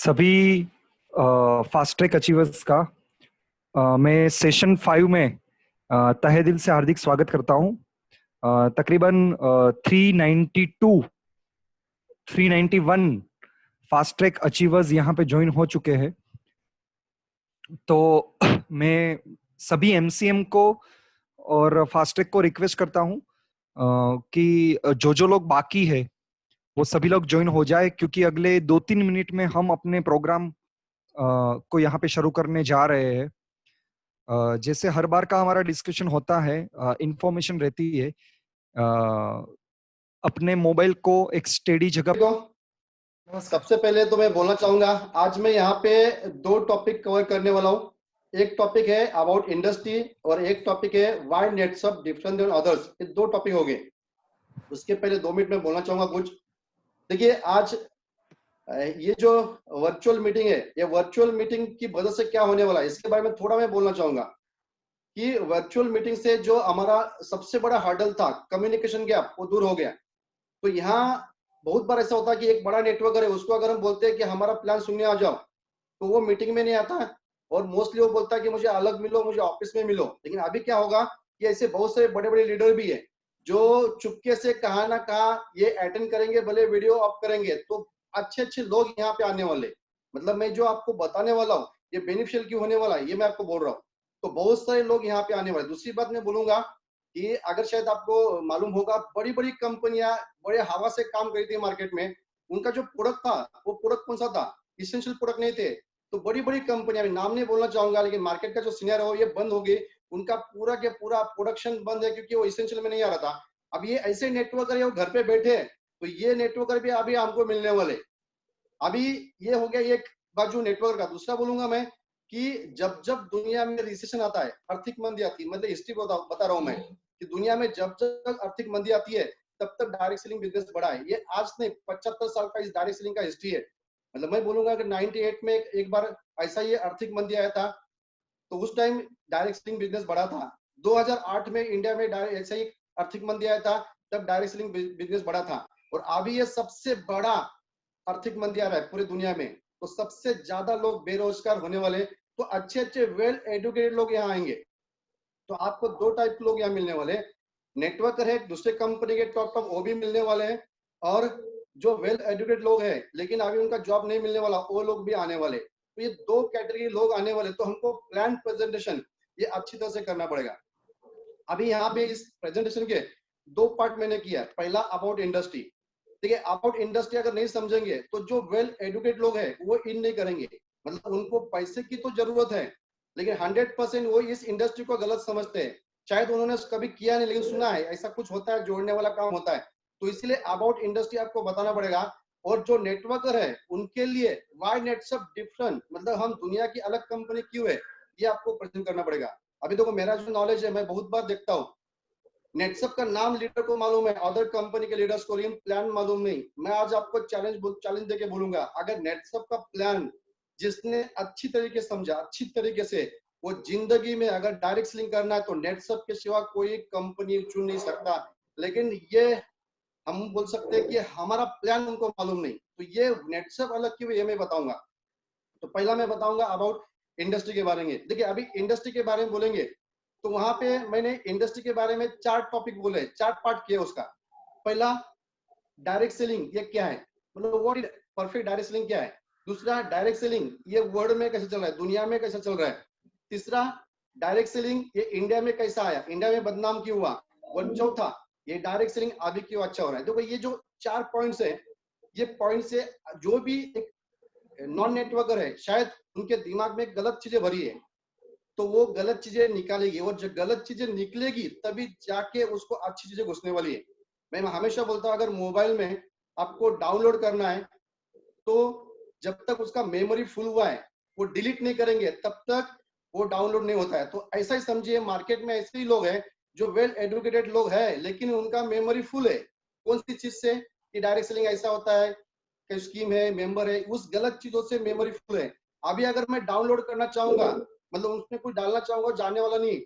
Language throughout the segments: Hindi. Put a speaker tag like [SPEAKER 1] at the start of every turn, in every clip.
[SPEAKER 1] सभी फास्ट ट्रैक अचीवर्स का मैं सेशन 5 में तहे दिल से हार्दिक स्वागत करता हूं। तकरीबन 392 391 फास्ट ट्रैक अचीवर्स यहां पे ज्वाइन हो चुके हैं। तो मैं सभी एमसीएम को और फास्ट ट्रैक को रिक्वेस्ट करता हूं कि जो लोग बाकी है वो सभी लोग ज्वाइन हो जाए, क्योंकि अगले 2-3 मिनट में हम अपने प्रोग्राम को यहाँ पे शुरू करने जा रहे हैं। जैसे हर बार का हमारा डिस्कशन होता है, इंफॉर्मेशन रहती है, अपने मोबाइल को एक स्टेडी जगह।
[SPEAKER 2] सबसे पहले तो मैं बोलना चाहूंगा, आज मैं यहाँ पे दो टॉपिक कवर करने वाला हूँ। एक टॉपिक है अबाउट इंडस्ट्री और एक टॉपिक है व्हाई नेटसप डिफरेंट देन अदर्स। ये दो टॉपिक हो गए। उसके पहले 2 मिनट में बोलना चाहूंगा कुछ। देखिए, आज ये जो वर्चुअल मीटिंग है, ये वर्चुअल मीटिंग की वजह से क्या होने वाला है इसके बारे में थोड़ा मैं बोलना चाहूंगा कि वर्चुअल मीटिंग से जो हमारा सबसे बड़ा हर्डल था, कम्युनिकेशन गैप, वो दूर हो गया। तो यहाँ बहुत बार ऐसा होता है कि एक बड़ा नेटवर्कर है, उसको अगर हम बोलते हैं कि हमारा प्लान सुनने आ जाओ, तो वो मीटिंग में नहीं आता है और मोस्टली वो बोलता है कि मुझे अलग मिलो, मुझे ऑफिस में मिलो। लेकिन अभी क्या होगा कि ऐसे बहुत से बड़े बड़े लीडर भी है जो चुपके से कहा ना कहा ये अटेंड करेंगे, भले वीडियो ऑफ करेंगे। तो अच्छे अच्छे लोग यहाँ पे आने वाले, मतलब मैं जो आपको बताने वाला हूँ ये बेनिफिशियल क्यों होने वाला है, ये मैं आपको बोल रहा हूँ। तो बहुत सारे लोग यहाँ पे आने वाले। दूसरी बात मैं बोलूंगा कि अगर शायद आपको मालूम होगा, बड़ी बड़ी कंपनियां बड़े हवा से काम करी थी मार्केट में, उनका जो प्रोडक्ट था वो प्रोडक्ट कौन सा था? इसेंशियल प्रोडक्ट नहीं थे। तो बड़ी बड़ी कंपनियां, नाम नहीं बोलना चाहूंगा, लेकिन मार्केट का जो सीनियर है ये बंद हो गई। उनका पूरा के पूरा प्रोडक्शन बंद है क्योंकि वो इसेंशियल में नहीं आ रहा था। अब ये ऐसे नेटवर्कर है वो घर पे बैठे हैं, तो ये नेटवर्कर भी अभी हमको मिलने वाले। अभी ये हो गया एक बाजू नेटवर्क का। दूसरा बोलूंगा मैं कि जब जब दुनिया में रिसेशन आता है, आर्थिक मंदी आती है, मतलब हिस्ट्री बता रहा हूं मैं कि दुनिया में जब जब आर्थिक मंदी आती है तब तक डायरेक्ट सेलिंग बिजनेस बढ़ा है। ये आज नहीं, 75 साल का इस डायरेक्ट सेलिंग का हिस्ट्री है। मतलब मैं बोलूंगा कि 98 में एक बार ऐसा ही आर्थिक मंदी आया था, तो उस टाइम डायरेक्ट सेलिंग बिजनेस बढ़ा था। 2008 में इंडिया में ऐसा ही आर्थिक मंदी आया था, तब डायरेक्ट सेलिंग बिजनेस बढ़ा था। और अभी ये सबसे बड़ा आर्थिक मंदी आ रहा है पूरी दुनिया में, तो सबसे ज्यादा लोग बेरोजगार होने वाले। तो अच्छे अच्छे वेल एजुकेटेड लोग यहाँ आएंगे। तो आपको दो टाइप के लोग यहाँ मिलने वाले। नेटवर्कर है दूसरे कंपनी के टॉप टॉप, वो भी मिलने वाले हैं, और जो वेल एजुकेटेड लोग हैं लेकिन अभी उनका जॉब नहीं मिलने वाला, वो लोग भी आने वाले। तो ये दो कैटेगरी लोग आने वाले। तो हमको प्लान प्रेजेंटेशन ये अच्छी तरह से करना पड़ेगा। अभी यहाँ पे इस प्रेजेंटेशन के दो पार्ट मैंने किया। पहला अबाउट इंडस्ट्री। देखिए, अबाउट इंडस्ट्री अगर नहीं समझेंगे तो जो वेल एजुकेटेड लोग हैं वो इन नहीं करेंगे। मतलब उनको पैसे की तो जरूरत है, लेकिन 100% वो इस इंडस्ट्री को गलत समझते हैं। शायद उन्होंने कभी किया नहीं, लेकिन सुना है ऐसा कुछ होता है, जोड़ने वाला काम होता है। तो इसलिए अबाउट इंडस्ट्री आपको बताना पड़ेगा। और जो नेटवर्कर है उनके लिए व्हाई नेटसप डिफरेंट, मतलब हम दुनिया की अलग कंपनी क्यों है, ये आपको प्रेजेंट करना पड़ेगा। अभी देखो, मेरा जो नॉलेज है, मैं बहुत बार देखता हूँ नेटसप का नाम लीडर को मालूम है, अदर कंपनी के लीडर्स को, लेकिन प्लान मालूम नहीं। मैं आज आपको चैलेंज देके बोलूंगा, अगर नेटसप का प्लान जिसने अच्छी तरीके से समझा, अच्छी तरीके से, वो जिंदगी में अगर डायरेक्ट सेलिंग करना है तो नेटसप के सिवा कोई कंपनी चुन नहीं सकता। लेकिन ये हम बोल सकते हैं कि हमारा प्लान उनको मालूम नहीं। तो ये नेटसप अलग क्यों है ये मैं बताऊंगा। तो पहला मैं बताऊंगा अबाउट इंडस्ट्री के बारे में। देखिए, अभी इंडस्ट्री के बारे में बोलेंगे तो वहां पे मैंने इंडस्ट्री के बारे में 4 टॉपिक बोले, 4 पार्ट किए उसका। पहला, डायरेक्ट सेलिंग ये क्या है, मतलब व्हाट परफेक्ट डायरेक्ट सेलिंग क्या है। दूसरा, डायरेक्ट सेलिंग ये वर्ल्ड में कैसे चल रहा है, दुनिया में कैसे चल रहा है। तीसरा, डायरेक्ट सेलिंग ये इंडिया में कैसा आया, इंडिया में बदनाम क्यों हुआ। और चौथा, ये डायरेक्ट सेलिंग अभी क्यों अच्छा हो रहा है। देखो, ये जो 4 पॉइंट्स है, ये पॉइंट से जो भी एक नॉन नेटवर्कर है शायद उनके दिमाग में गलत चीजें भरी है, तो वो गलत चीजें निकालेगी। और जब गलत चीजें निकलेगी तभी जाके उसको अच्छी चीजें घुसने वाली है। मैं हमेशा बोलता हूँ, अगर मोबाइल में आपको डाउनलोड करना है तो जब तक उसका मेमोरी फुल हुआ है वो डिलीट नहीं करेंगे तब तक वो डाउनलोड नहीं होता है। तो ऐसा ही समझिए, मार्केट में ऐसे ही लोग हैं जो वेल एजुकेटेड लोग हैं लेकिन उनका मेमोरी फुल है। कौन सी चीज से? कि डायरेक्ट सेलिंग ऐसा होता है, कि स्कीम है, मेंबर है, उस गलत चीजों से मेमोरी फुल है। अभी अगर मैं डाउनलोड करना चाहूंगा, मतलब उसमें कुछ डालना चाहूंगा, जाने वाला नहीं,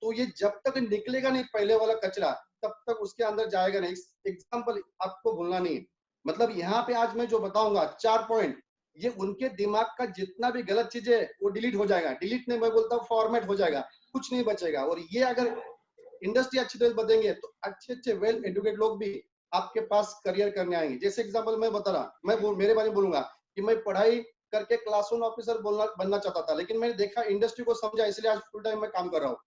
[SPEAKER 2] तो ये जब तक निकलेगा नहीं पहले वाला कचरा, तब तक उसके अंदर जाएगा नहीं। एग्जाम्पल आपको भूलना नहीं है। मतलब यहाँ पे आज मैं जो बताऊंगा 4 पॉइंट, ये उनके दिमाग का जितना भी गलत चीज है वो डिलीट हो जाएगा। डिलीट नहीं, मैं बोलता हूँ फॉर्मेट हो जाएगा, कुछ नहीं बचेगा। और ये अगर इंडस्ट्री अच्छी तरह से बदलेंगे तो अच्छे अच्छे वेल एजुकेटेड लोग भी आपके पास करियर करने आएंगे। जैसे एग्जांपल मैं बता रहा, मेरे बारे में बोलूंगा कि मैं पढ़ाई करके क्लास 1 ऑफिसर बनना चाहता था, लेकिन मैंने देखा इंडस्ट्री को समझा, इसलिए आज फुल टाइम मैं काम कर रहा हूँ।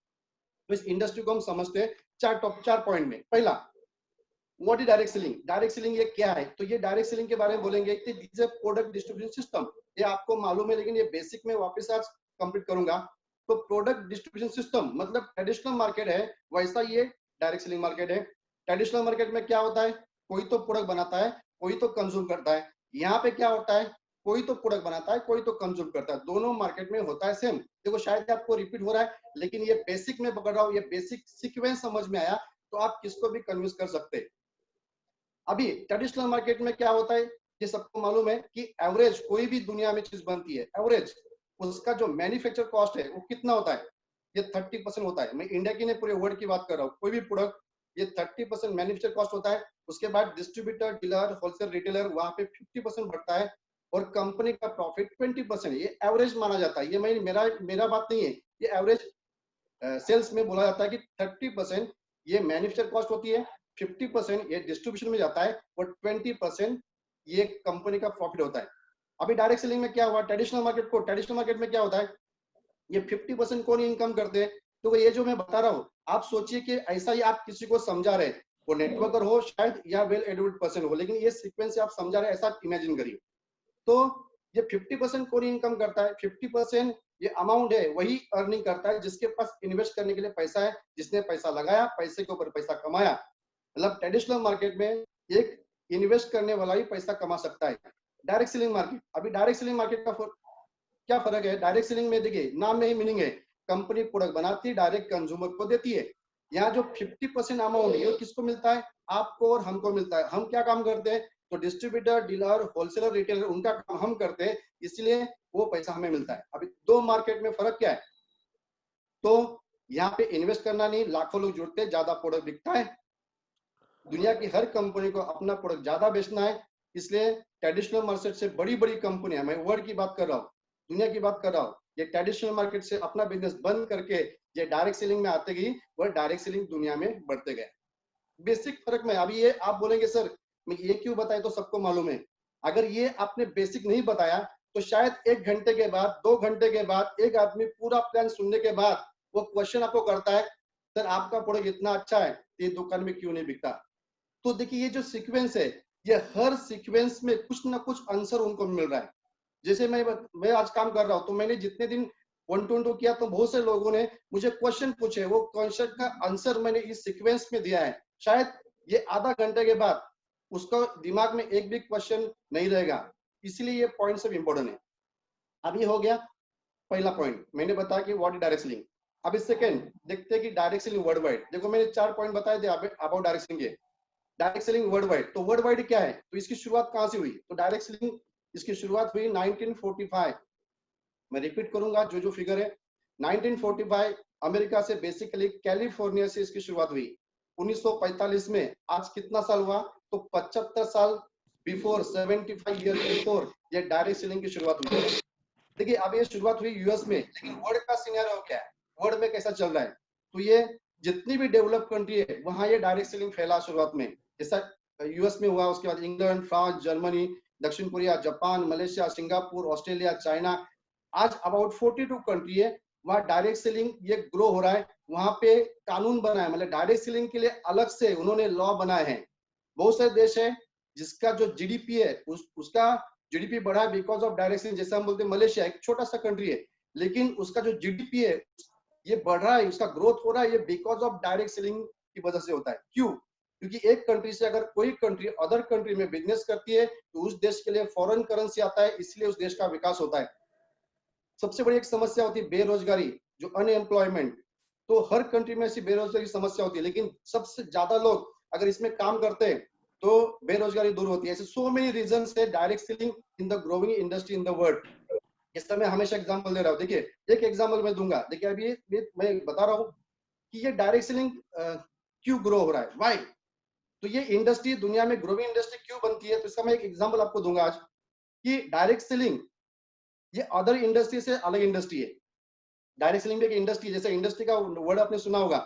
[SPEAKER 2] तो इस इंडस्ट्री को हम समझते हैं चार पॉइंट में। पहला, what is direct selling? Direct selling ये क्या है? तो ये डायरेक्ट सेलिंग के बारे में बोलेंगे कि this is product distribution system. ये आपको मालूम है, लेकिन ये बेसिक में वापस आज कंप्लीट करूंगा। तो प्रोडक्ट डिस्ट्रीब्यूशन सिस्टम मतलब ट्रेडिशनल मार्केट है, वैसा ये डायरेक्ट सेलिंग मार्केट है। ट्रेडिशनल मार्केट में क्या होता है? कोई तो प्रोडक्ट बनाता है, कोई तो कंज्यूम करता है। यहाँ पे क्या होता है? कोई तो प्रोडक्ट बनाता है, कोई तो कंज्यूम करता है। दोनों मार्केट में होता है सेम। देखो शायद आपको रिपीट हो रहा है, लेकिन ये बेसिक में पकड़ रहा हूँ, ये बेसिक सीक्वेंस समझ में आया तो आप किसको भी कन्विंस कर सकते हैं। अभी ट्रेडिशनल मार्केट में क्या होता है, ये सबको मालूम है कि एवरेज कोई भी दुनिया में चीज बनती है, एवरेज उसका जो मैन्युफैक्चर कॉस्ट है वो कितना होता है? ये 30% होता है। मैं इंडिया की नहीं, पूरे वर्ल्ड की बात कर रहा हूँ। कोई भी प्रोडक्ट ये 30% मैन्युफैक्चर कॉस्ट होता है। उसके बाद डिस्ट्रीब्यूटर, डीलर, होलसेल, रिटेलर, वहां पे 50% बढ़ता है और कंपनी का प्रॉफिट 20%। ये एवरेज माना जाता है। ये मैं मेरा बात नहीं है, ये एवरेज सेल्स में बोला जाता है कि 30% ये मैन्युफैक्चर कॉस्ट होती है, 50% ये डिस्ट्रीब्यूशन में जाता है और 20% ये कंपनी का प्रॉफिट होता है। अभी डायरेक्ट सेलिंग में क्या हुआ? ट्रेडिशनल मार्केट में क्या होता है? ये 50% कौन इनकम करते हैं? तो ये जो मैं बता रहा हूँ, आप सोचिए कि ऐसा ही आप किसी को समझा रहे, वो नेटवर्कर हो शायद या वेल एजुकेटेड पर्सन हो, लेकिन ये सीक्वेंस से आप समझा रहे, ऐसा इमेजिन करिए। तो ये 50% कौन इनकम करता है? 50% ये अमाउंट है वही अर्निंग करता है जिसके पास इन्वेस्ट करने के लिए पैसा है, जिसने पैसा लगाया, पैसे के ऊपर पैसा कमाया। मतलब ट्रेडिशनल मार्केट में एक इन्वेस्ट करने वाला ही पैसा कमा सकता है। डायरेक्ट सेलिंग मार्केट, अभी डायरेक्ट सेलिंग मार्केट का क्या फर्क है? डायरेक्ट सेलिंग में देखिए, नाम में ही मीनिंग है, कंपनी प्रोडक्ट बनाती है, डायरेक्ट कंज्यूमर को देती है। यहाँ जो 50% अमाउंट है किसको मिलता है? आपको और हमको मिलता है। हम क्या काम करते हैं? तो डिस्ट्रीब्यूटर, डीलर, होलसेलर, रिटेलर, उनका काम हम करते हैं, इसलिए वो पैसा हमें मिलता है। अभी दो मार्केट में फर्क क्या है? तो यहाँ पे इन्वेस्ट करना नहीं, लाखों लोग जुड़ते हैं, ज्यादा प्रोडक्ट बिकता है। दुनिया की हर कंपनी को अपना प्रोडक्ट ज्यादा बेचना है, इसलिए ट्रेडिशनल मार्केट से बड़ी बड़ी कंपनियां, मैं वर्ल्ड की बात कर रहा हूँ, दुनिया की बात कर रहा हूँ, ये ट्रेडिशनल मार्केट से अपना बिजनेस बंद करके ये डायरेक्ट सेलिंग में आते गई और डायरेक्ट सेलिंग दुनिया में बढ़ते गए। बेसिक फर्क में अभी ये आप बोलेंगे सर मैं ये क्यों बताए, तो सबको मालूम है। अगर ये आपने बेसिक नहीं बताया तो शायद 1 घंटे के बाद, 2 घंटे के बाद एक आदमी पूरा प्लान सुनने के बाद वो क्वेश्चन आपको करता है, सर आपका प्रोडक्ट इतना अच्छा है, ये दुकान में क्यों नहीं बिकता? तो देखिए ये जो सीक्वेंस है, ये हर सीक्वेंस में कुछ ना कुछ आंसर उनको मिल रहा है। जैसे मैं आज काम कर रहा हूँ, तो मैंने जितने दिन 1 to 2 किया तो बहुत से लोगों ने मुझे क्वेश्चन पूछे, वो क्वेश्चन का आंसर मैंने इस सीक्वेंस में दिया है। शायद ये आधा घंटे के बाद उसका दिमाग में एक भी क्वेश्चन नहीं रहेगा, इसलिए ये पॉइंट सब इंपॉर्टेंट है। अब ये हो गया पहला पॉइंट, मैंने बताया कि व्हाट इज डायरेक्ट सेलिंग। अभी सेकंड देखते हैं कि डायरेक्ट सेलिंग वर्ल्ड वाइड। देखो मैंने 4 पॉइंट बताए थे अबाउट डायरेक्ट सेलिंग के। डायरेक्ट सेलिंग वर्ल्ड वाइड, तो वर्ल्ड वाइड क्या है? तो इसकी शुरुआत कहां से हुई? तो डायरेक्ट सेलिंग इसकी शुरुआत हुई 1945। मैं रिपीट करूंगा जो जो फिगर है, 1945 अमेरिका से, बेसिकली कैलिफोर्निया से इसकी शुरुआत हुई। 1945 में, आज कितना साल हुआ? तो 75 साल बिफोर, 75 ईयर बिफोर ये डायरेक्ट सेलिंग की शुरुआत हुई। देखिए अब ये शुरुआत हुई यूएस में, लेकिन वर्ल्ड का सिनेरियो क्या है, वर्ल्ड में कैसा चल रहा है? तो ये जितनी भी डेवलप कंट्री है वहां ये डायरेक्ट सेलिंग फैला शुरुआत में। जैसा यूएस में हुआ, उसके बाद इंग्लैंड, फ्रांस, जर्मनी, दक्षिण Korea, Japan, Malaysia, Singapore, Australia, China, आज अबाउट 42 कंट्री है, वहाँ डायरेक्ट सेलिंग ये ग्रो हो रहा है। वहां पे कानून बना है, मतलब डायरेक्ट सेलिंग के लिए अलग से उन्होंने लॉ बनाए हैं। बहुत सारे देश है जिसका जो जीडीपी है उसका जीडीपी बढ़ा है बिकॉज ऑफ डायरेक्ट सेलिंग। जैसे हम बोलते हैं मलेशिया एक छोटा सा कंट्री है, लेकिन उसका जो जीडीपी है ये बढ़ रहा है, उसका ग्रोथ हो रहा है, ये बिकॉज ऑफ डायरेक्ट सेलिंग की वजह से होता है। क्यों? क्योंकि एक कंट्री से अगर कोई कंट्री अदर कंट्री में बिजनेस करती है तो उस देश के लिए फॉरेन करेंसी आता है, इसलिए उस देश का विकास होता है। सबसे बड़ी एक समस्या होती है बेरोजगारी, जो अनएम्प्लॉयमेंट। तो हर कंट्री में ऐसी बेरोजगारी की समस्या होती है, लेकिन सबसे ज्यादा लोग अगर इसमें काम करते हैं तो बेरोजगारी दूर होती है। ऐसे सो मेनी रीजंस है direct selling in the growing industry in the world. इस समय हमेशा एग्जांपल दे रहा हूँ। देखिए एक एग्जांपल मैं दूंगा। देखिए अभी मैं बता रहा हूँ कि ये डायरेक्ट सेलिंग क्यों ग्रो हो रहा है, व्हाई। तो ये इंडस्ट्री दुनिया में ग्रोइंग इंडस्ट्री क्यों बनती है, तो इसका मैं एक एग्जांपल आपको दूंगा आज। कि डायरेक्ट सेलिंग ये अदर इंडस्ट्री से अलग इंडस्ट्री है। डायरेक्ट सेलिंग भी एक इंडस्ट्री, जैसे इंडस्ट्री का वर्ड आपने सुना होगा,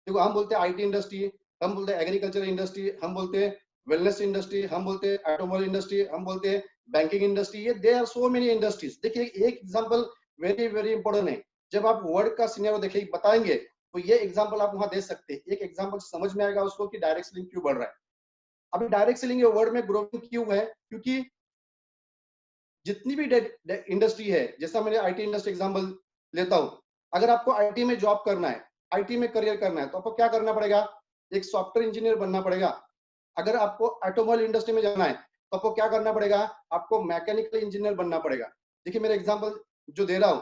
[SPEAKER 2] देखो हम बोलते हैं आईटी इंडस्ट्री, हम बोलते हैं एग्रीकल्चर इंडस्ट्री, हम बोलते हैं वेलनेस इंडस्ट्री, हम बोलते हैं ऑटोमोबाइल इंडस्ट्री, हम बोलते हैं बैंकिंग इंडस्ट्री। ये there are so many industries. देखिए एक एग्जांपल वेरी वेरी इंपॉर्टेंट है, जब आप वर्ड का सिनेरियो देखिए बताएंगे तो ये एग्जांपल आप वहां दे सकते हैं। एक एग्जांपल समझ में आएगा उसको कि डायरेक्ट सेलिंग क्यों बढ़ रहा है। अभी डायरेक्ट सेलिंग वर्ड में ग्रोइंग क्यों है, क्योंकि जितनी भी इंडस्ट्री है, जैसा मैंने आईटी इंडस्ट्री एग्जांपल लेता हूं, अगर आपको आईटी में जॉब करना है, आईटी में करियर करना है, तो आपको क्या करना पड़ेगा? एक सॉफ्टवेयर इंजीनियर बनना पड़ेगा। अगर आपको ऑटोमोबाइल इंडस्ट्री में जाना है तो आपको क्या करना पड़ेगा? आपको मैकेनिकल इंजीनियर बनना पड़ेगा। देखिए मेरा एग्जांपल जो दे रहा हूं,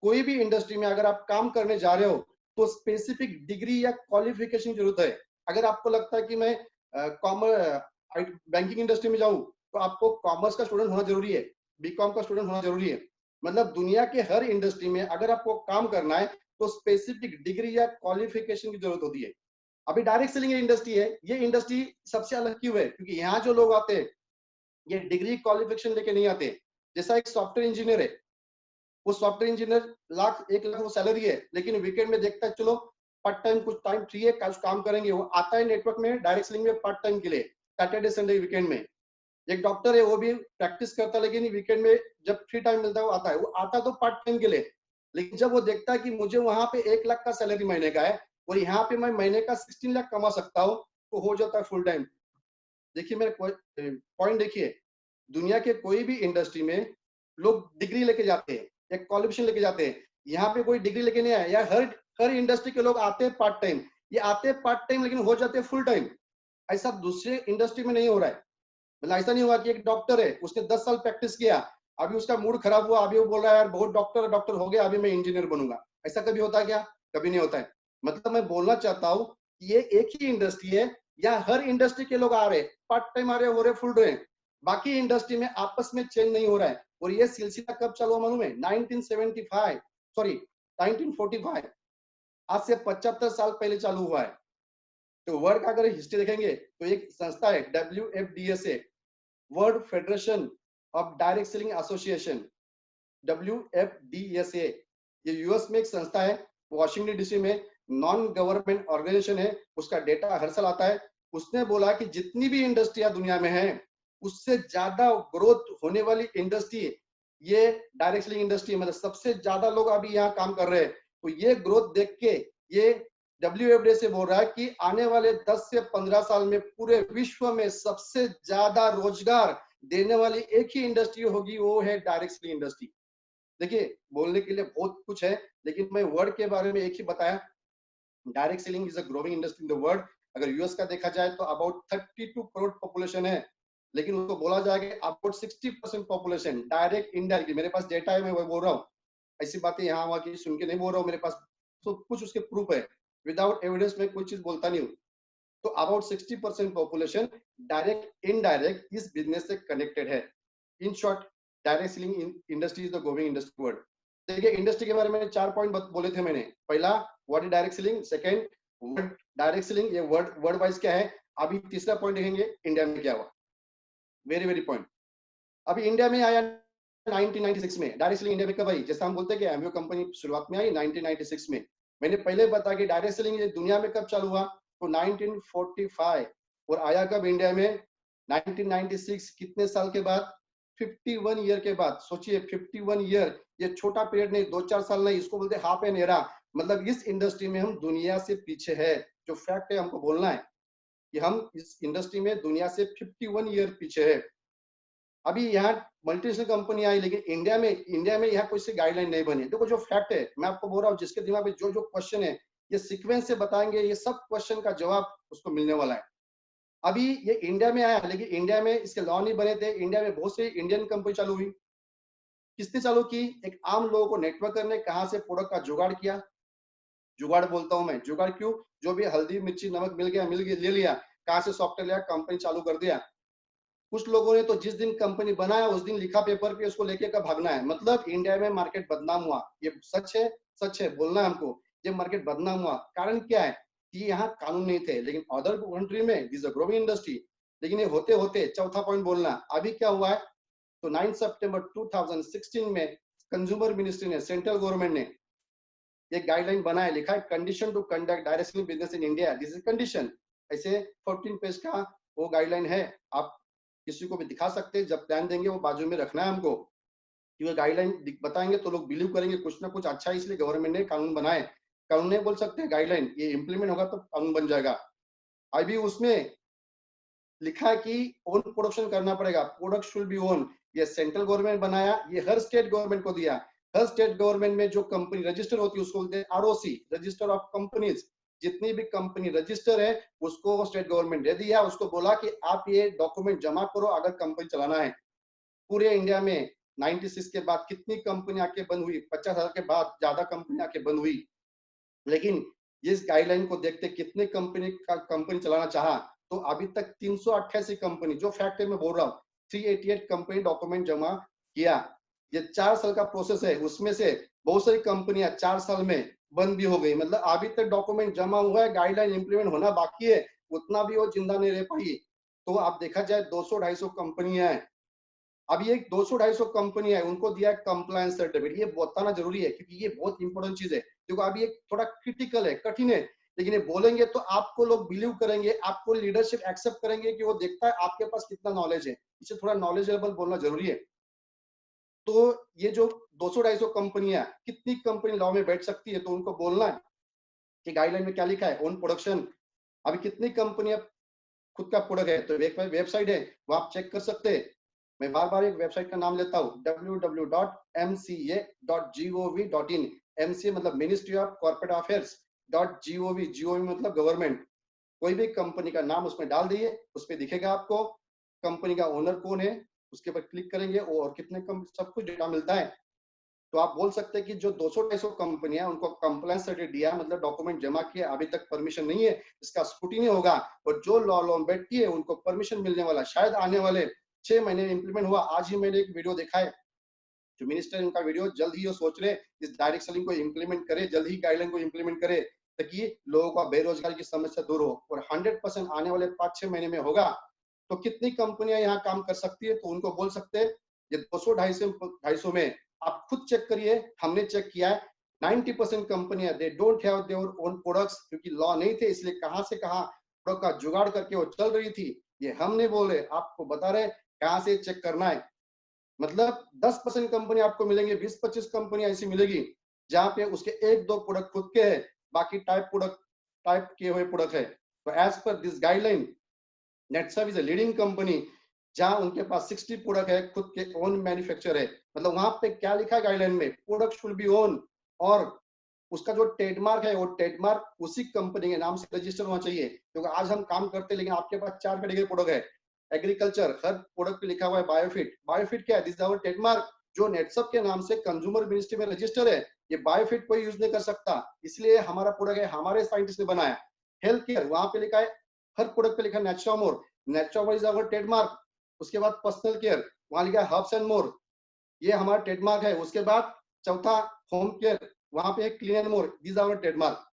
[SPEAKER 2] कोई भी इंडस्ट्री में अगर आप काम करने जा रहे हो तो स्पेसिफिक डिग्री या क्वालिफिकेशन की जरूरत है। अगर आपको लगता है कि मैं कॉमर्स बैंकिंग इंडस्ट्री में जाऊं तो आपको कॉमर्स का स्टूडेंट होना जरूरी है, बीकॉम का स्टूडेंट होना जरूरी है। मतलब दुनिया के हर इंडस्ट्री में अगर आपको काम करना है तो स्पेसिफिक डिग्री या क्वालिफिकेशन की जरूरत होती है। अभी डायरेक्ट सेलिंग इंडस्ट्री है, ये इंडस्ट्री सबसे अलग क्यों है? क्योंकि यहाँ जो लोग आते हैं ये डिग्री क्वालिफिकेशन लेके नहीं आते। जैसा एक सॉफ्टवेयर इंजीनियर है, वो सॉफ्टवेयर इंजीनियर लाख 1 लाख वो सैलरी है, लेकिन वीकेंड में देखता है चलो पार्ट टाइम कुछ टाइम फ्री है कुछ काम करेंगे, वो आता है नेटवर्क में डायरेक्ट सेलिंग में पार्ट टाइम के लिए, सैटरडे संडे वीकेंड में। एक डॉक्टर है वो भी प्रैक्टिस करता है, लेकिन वीकेंड में जब फ्री टाइम मिलता है वो आता है, वो आता तो पार्ट टाइम के लिए। लेकिन जब वो देखता है कि मुझे वहां पे 1 लाख का सैलरी महीने का है और यहाँ पे मैं महीने का 16 लाख कमा सकता हूँ, तो हो जाता है फुल टाइम। देखिए मेरे पॉइंट देखिए, दुनिया के कोई भी इंडस्ट्री में लोग डिग्री लेके जाते हैं या क्वालिफिकेशन लेके जाते हैं। यहाँ पे कोई डिग्री लेके नहीं आया, या हर हर इंडस्ट्री के लोग आते हैं पार्ट टाइम, ये आते हैं पार्ट टाइम लेकिन हो जाते हैं फुल टाइम। ऐसा दूसरे इंडस्ट्री में नहीं हो रहा है। मतलब ऐसा नहीं हुआ कि एक डॉक्टर है उसने 10 साल प्रैक्टिस किया, अभी उसका मूड खराब हुआ, अभी वो बोल रहा है यार बहुत डॉक्टर हो गया, अभी मैं इंजीनियर बनूंगा। ऐसा कभी होता है क्या? कभी नहीं होता है। मतलब मैं बोलना चाहता हूँ कि ये एक ही इंडस्ट्री है, या हर इंडस्ट्री के लोग आ रहे पार्ट टाइम आ रहे हो रहे फुल रहे, बाकी इंडस्ट्री में आपस में चेंज नहीं हो रहा है। और ये सिलसिला कब चालू हुआ मालूम है? 1975 सॉरी 1945, आज से 75 साल पहले चालू हुआ है। तो वर्ल्ड का अगर हिस्ट्री देखेंगे तो एक संस्था है WFDSA, world federation of direct selling association, WFDSA। ये यूएस में एक संस्था है, वॉशिंगटन डीसी में, नॉन गवर्नमेंट ऑर्गेनाइजेशन है, उसका डेटा हर साल आता है। उसने बोला कि जितनी भी इंडस्ट्रियां दुनिया में है उससे ज्यादा ग्रोथ होने वाली इंडस्ट्री ये डायरेक्ट सेलिंग इंडस्ट्री, मतलब सबसे ज्यादा लोग अभी यहाँ काम कर रहे हैं। तो ये ग्रोथ देख के ये WFDA से बोल रहा है कि आने वाले 10 से 15 साल में पूरे विश्व में सबसे ज्यादा रोजगार देने वाली एक ही इंडस्ट्री होगी, वो है डायरेक्ट सेलिंग इंडस्ट्री। देखिए बोलने के लिए बहुत कुछ है, लेकिन मैं वर्ड के बारे में एक ही बताया, direct selling is a growing industry in the world. अगर यूएस का देखा जाए तो अबाउट 32 करोड़ पॉपुलेशन है, लेकिन उसको बोला जाएगा अबाउट 60% पॉपुलेशन डायरेक्ट इनडायरेक्ट। मेरे पास डेटा है, मैं वो बोल रहा हूँ, ऐसी बातें यहाँ वहाँ की सुन के नहीं बोल रहा हूँ, मेरे पास सब कुछ उसके प्रूफ है। विदाउट एविडेंस में कोई चीज बोलता नहीं हूँ। तो अबाउट 60% पॉपुलेशन डायरेक्ट इनडायरेक्ट इस बिजनेस से कनेक्टेड है। In short direct selling industry is the growing industry world. देखिए इंडस्ट्री के बारे में 4 पॉइंट बोले थे मैंने। पहला what is direct selling, second word direct selling, ये वर्ड वाइज क्या है। अभी तीसरा पॉइंट देखेंगे इंडिया में क्या हुआ, वेरी वेरी पॉइंट। अभी इंडिया में आया 1996 में। डायरेक्ट सेलिंग इंडिया में कब आई? जैसा हम बोलते हैं कि एमवीओ कंपनी शुरुआत में आई 1996 में। मैंने पहले बताया कि डायरेक्ट सेलिंग दुनिया में कब चालू हुआ, तो 1945। और आया कब इंडिया में? 1996। कितने साल के बाद? 51 ईयर के बाद। सोचिए 51 ईयर, ये छोटा पीरियड नहीं, 2-4 साल नहीं, इसको बोलते हाफ एन एरा। मतलब इस इंडस्ट्री में हम दुनिया से पीछे है। जो फैक्ट है हमको बोलना है कि हम इस इंडस्ट्री में दुनिया से 51 ईयर पीछे है। अभी यहाँ मल्टीनेशनल कंपनी आई, लेकिन इंडिया में यहाँ कोई सी गाइडलाइन नहीं बनी। देखो जो फैक्ट है मैं आपको बोल रहा हूँ, जिसके दिमाग में जो जो क्वेश्चन है ये सीक्वेंस से बताएंगे, ये सब क्वेश्चन का जवाब उसको मिलने वाला है। अभी ये इंडिया में आया, लेकिन इंडिया में इसके लॉ नहीं बने थे। इंडिया में बहुत सी इंडियन कंपनी चालू हुई। किसने चालू की? एक आम लोगों को नेटवर्क करने, कहाँ से प्रोडक्ट का जुगाड़ किया। जुगाड़ बोलता हूँ मैं, जुगाड़ क्यों? जो भी हल्दी मिर्ची नमक मिल गया ले लिया, कहाँ से सॉफ्टवेयर लिया, कंपनी चालू कर दिया। कुछ लोगों ने तो जिस दिन कंपनी बनाया उस दिन लिखा पेपर पे, उसको लेके कब भागना है। मतलब इंडिया में मार्केट बदनाम हुआ। ये सच है, सच है, बोलना है हमको। ये मार्केट बदनाम हुआ, कारण क्या है कि यहाँ कानून नहीं थे, लेकिन अदर कंट्री में दिस अ ग्रोइंग इंडस्ट्री। लेकिन ये होते होते, चौथा पॉइंट बोलना, अभी क्या हुआ है तो 9 सितंबर 2016 में कंज्यूमर मिनिस्ट्री ने, सेंट्रल गवर्नमेंट ने एक गाइडलाइन बनाया, लिखा है condition to conduct directional business in India, this is condition. ऐसे 14 पेज का वो गाइडलाइन है, आप किसी को भी दिखा सकते हैं, जब प्लान देंगे वो बाजू में रखना है हमको, कि वो गाइडलाइन बताएंगे तो लोग बिलीव करेंगे कुछ ना कुछ अच्छा है, इसलिए गवर्नमेंट ने कानून बनाए। कानून नहीं बोल सकते, गाइडलाइन, ये इंप्लीमेंट होगा तो कानून बन जाएगा। अभी उसमें लिखा है कि ओन प्रोडक्शन करना पड़ेगा, प्रोडक्ट शुड बी ओन। ये सेंट्रल गवर्नमेंट बनाया, ये हर स्टेट गवर्नमेंट को दिया। हर स्टेट गवर्नमेंट में जो कंपनी रजिस्टर होती है उसको बोलते हैं आरओसी, रजिस्टर ऑफ कंपनीज। जितनी भी कंपनी रजिस्टर है उसको स्टेट गवर्नमेंट दे दिया, उसको बोला कि आप ये डॉक्यूमेंट जमा करो अगर कंपनी चलाना है। पूरे इंडिया में 96 के बाद कितनी कंपनी आके बंद हुई, 50 साल के बाद ज्यादा कंपनी आके बंद हुई, लेकिन इस गाइडलाइन को देखते कितने कंपनी चलाना चाहा, तो अभी तक 388 कंपनी, जो फैक्ट है मैं बोल रहा हूँ, 388 कंपनी डॉक्यूमेंट जमा किया। ये 4 साल का प्रोसेस है, उसमें से बहुत सारी कंपनियां 4 साल में बंद भी हो गई। मतलब अभी तक डॉक्यूमेंट जमा हुआ है, गाइडलाइन इंप्लीमेंट होना बाकी है, उतना भी वो जिंदा नहीं रह पाई। तो आप देखा जाए 200-250 कंपनियां हैं, अभी एक 200-250 कंपनी है, उनको दिया है कंप्लायंस सर्टिफिकेट। ये बताना जरूरी है क्योंकि ये बहुत इंपॉर्टेंट चीज है, क्योंकि अभी एक थोड़ा क्रिटिकल है, कठिन है, लेकिन ये बोलेंगे तो आपको लोग बिलीव करेंगे, आपको लीडरशिप एक्सेप्ट करेंगे कि वो देखता है आपके पास कितना नॉलेज है, इसे थोड़ा नॉलेजेबल बोलना जरूरी है। तो ये जो 200-250 कंपनियां, कितनी कंपनी लॉ में बैठ सकती है, तो उनको बोलना है कि गाइडलाइन में क्या लिखा है, ओन प्रोडक्शन। अभी कितनी कंपनियां खुद का प्रोडक्ट है, तो एक वेबसाइट है, वो आप चेक कर सकते हैं। मैं बार बार एक वेबसाइट का नाम लेता हूँ, www.mca.gov.in। MCA मतलब ministry of corporate affairs .gov, gov मतलब गवर्नमेंट। कोई भी कंपनी का नाम उसमें डाल दिए, उस पर दिखेगा आपको कंपनी का ओनर कौन है, उसके ऊपर क्लिक करेंगे और कितने सब कुछ डेटा मिलता है। तो आप बोल सकते हैं कि जो 200-250 कंपनियां, उनको कंप्लायंस सर्टिफिकेट दिया, मतलब डॉक्यूमेंट जमा किया, अभी तक परमिशन नहीं है, इसका स्क्रूटिनी होगा, और जो लॉ में बैठती है उनको परमिशन मिलने वाला शायद आने वाले 6 महीने में इंप्लीमेंट हुआ। आज ही मैंने एक वीडियो देखा है, जो मिनिस्टर, उनका वीडियो, जल्द ही वो सोच रहे इस डायरेक्ट सेलिंग को इंप्लीमेंट करे, जल्द ही गाइडलाइन को इंप्लीमेंट करे, ताकि लोगों का बेरोजगारी की समस्या दूर हो, और 100% आने वाले 5-6 महीने में होगा। तो कितनी कंपनियां यहाँ काम कर सकती है, तो उनको बोल सकते हैं ये 200-250 में आप खुद चेक करिए, हमने चेक किया है 90% कंपनियां they don't have their own products, क्योंकि लॉ नहीं थे, इसलिए कहां से कहां प्रोडक्ट का जुगाड़ करके वो चल रही थी, ये हम नहीं बोल रहे, आपको बता रहे कहां से चेक करना है। मतलब 10% कंपनी आपको मिलेंगे, 20-25 कंपनी ऐसी मिलेगी जहां पे उसके 1-2 प्रोडक्ट खुद के हैं, बाकी टाइप किए हुए प्रोडक्ट है। तो as per this guideline, Netsurf is a leading company जहां उनके पास 60 प्रोडक्ट है, खुद के ओन मैन्युफैक्चर है। मतलब वहां पे क्या लिखा है गाइडलाइन में, प्रोडक्ट शुड बी ओन, और उसका जो ट्रेडमार्क है वो ट्रेडमार्क उसी कंपनी के नाम से रजिस्टर होना चाहिए। क्योंकि आज हम काम करते हैं, लेकिन आपके पास 4 कैटेगरी प्रोडक्ट है, एग्रीकल्चर, हर प्रोडक्ट पे लिखा हुआ है बायोफिट। बायोफिट क्या है, दिस इज आवर ट्रेडमार्क, जो नेटसप के नाम से कंज्यूमर मिनिस्ट्री में रजिस्टर है। ये बायोफिट कोई यूज नहीं कर सकता, इसलिए हमारा प्रोडक्ट है, हमारे साइंटिस्ट ने बनाया। हेल्थ केयर, वहां पे लिखा है, हर प्रोडक्ट पे लिखा है Naturamore, Naturamore is our trademark. उसके बाद पर्सनल केयर, वहां लिखा है हर्ब्स एंड मोर, ये हमारा ट्रेडमार्क है। उसके बाद चौथा होम केयर, वहां पे clean and more, this our trademark.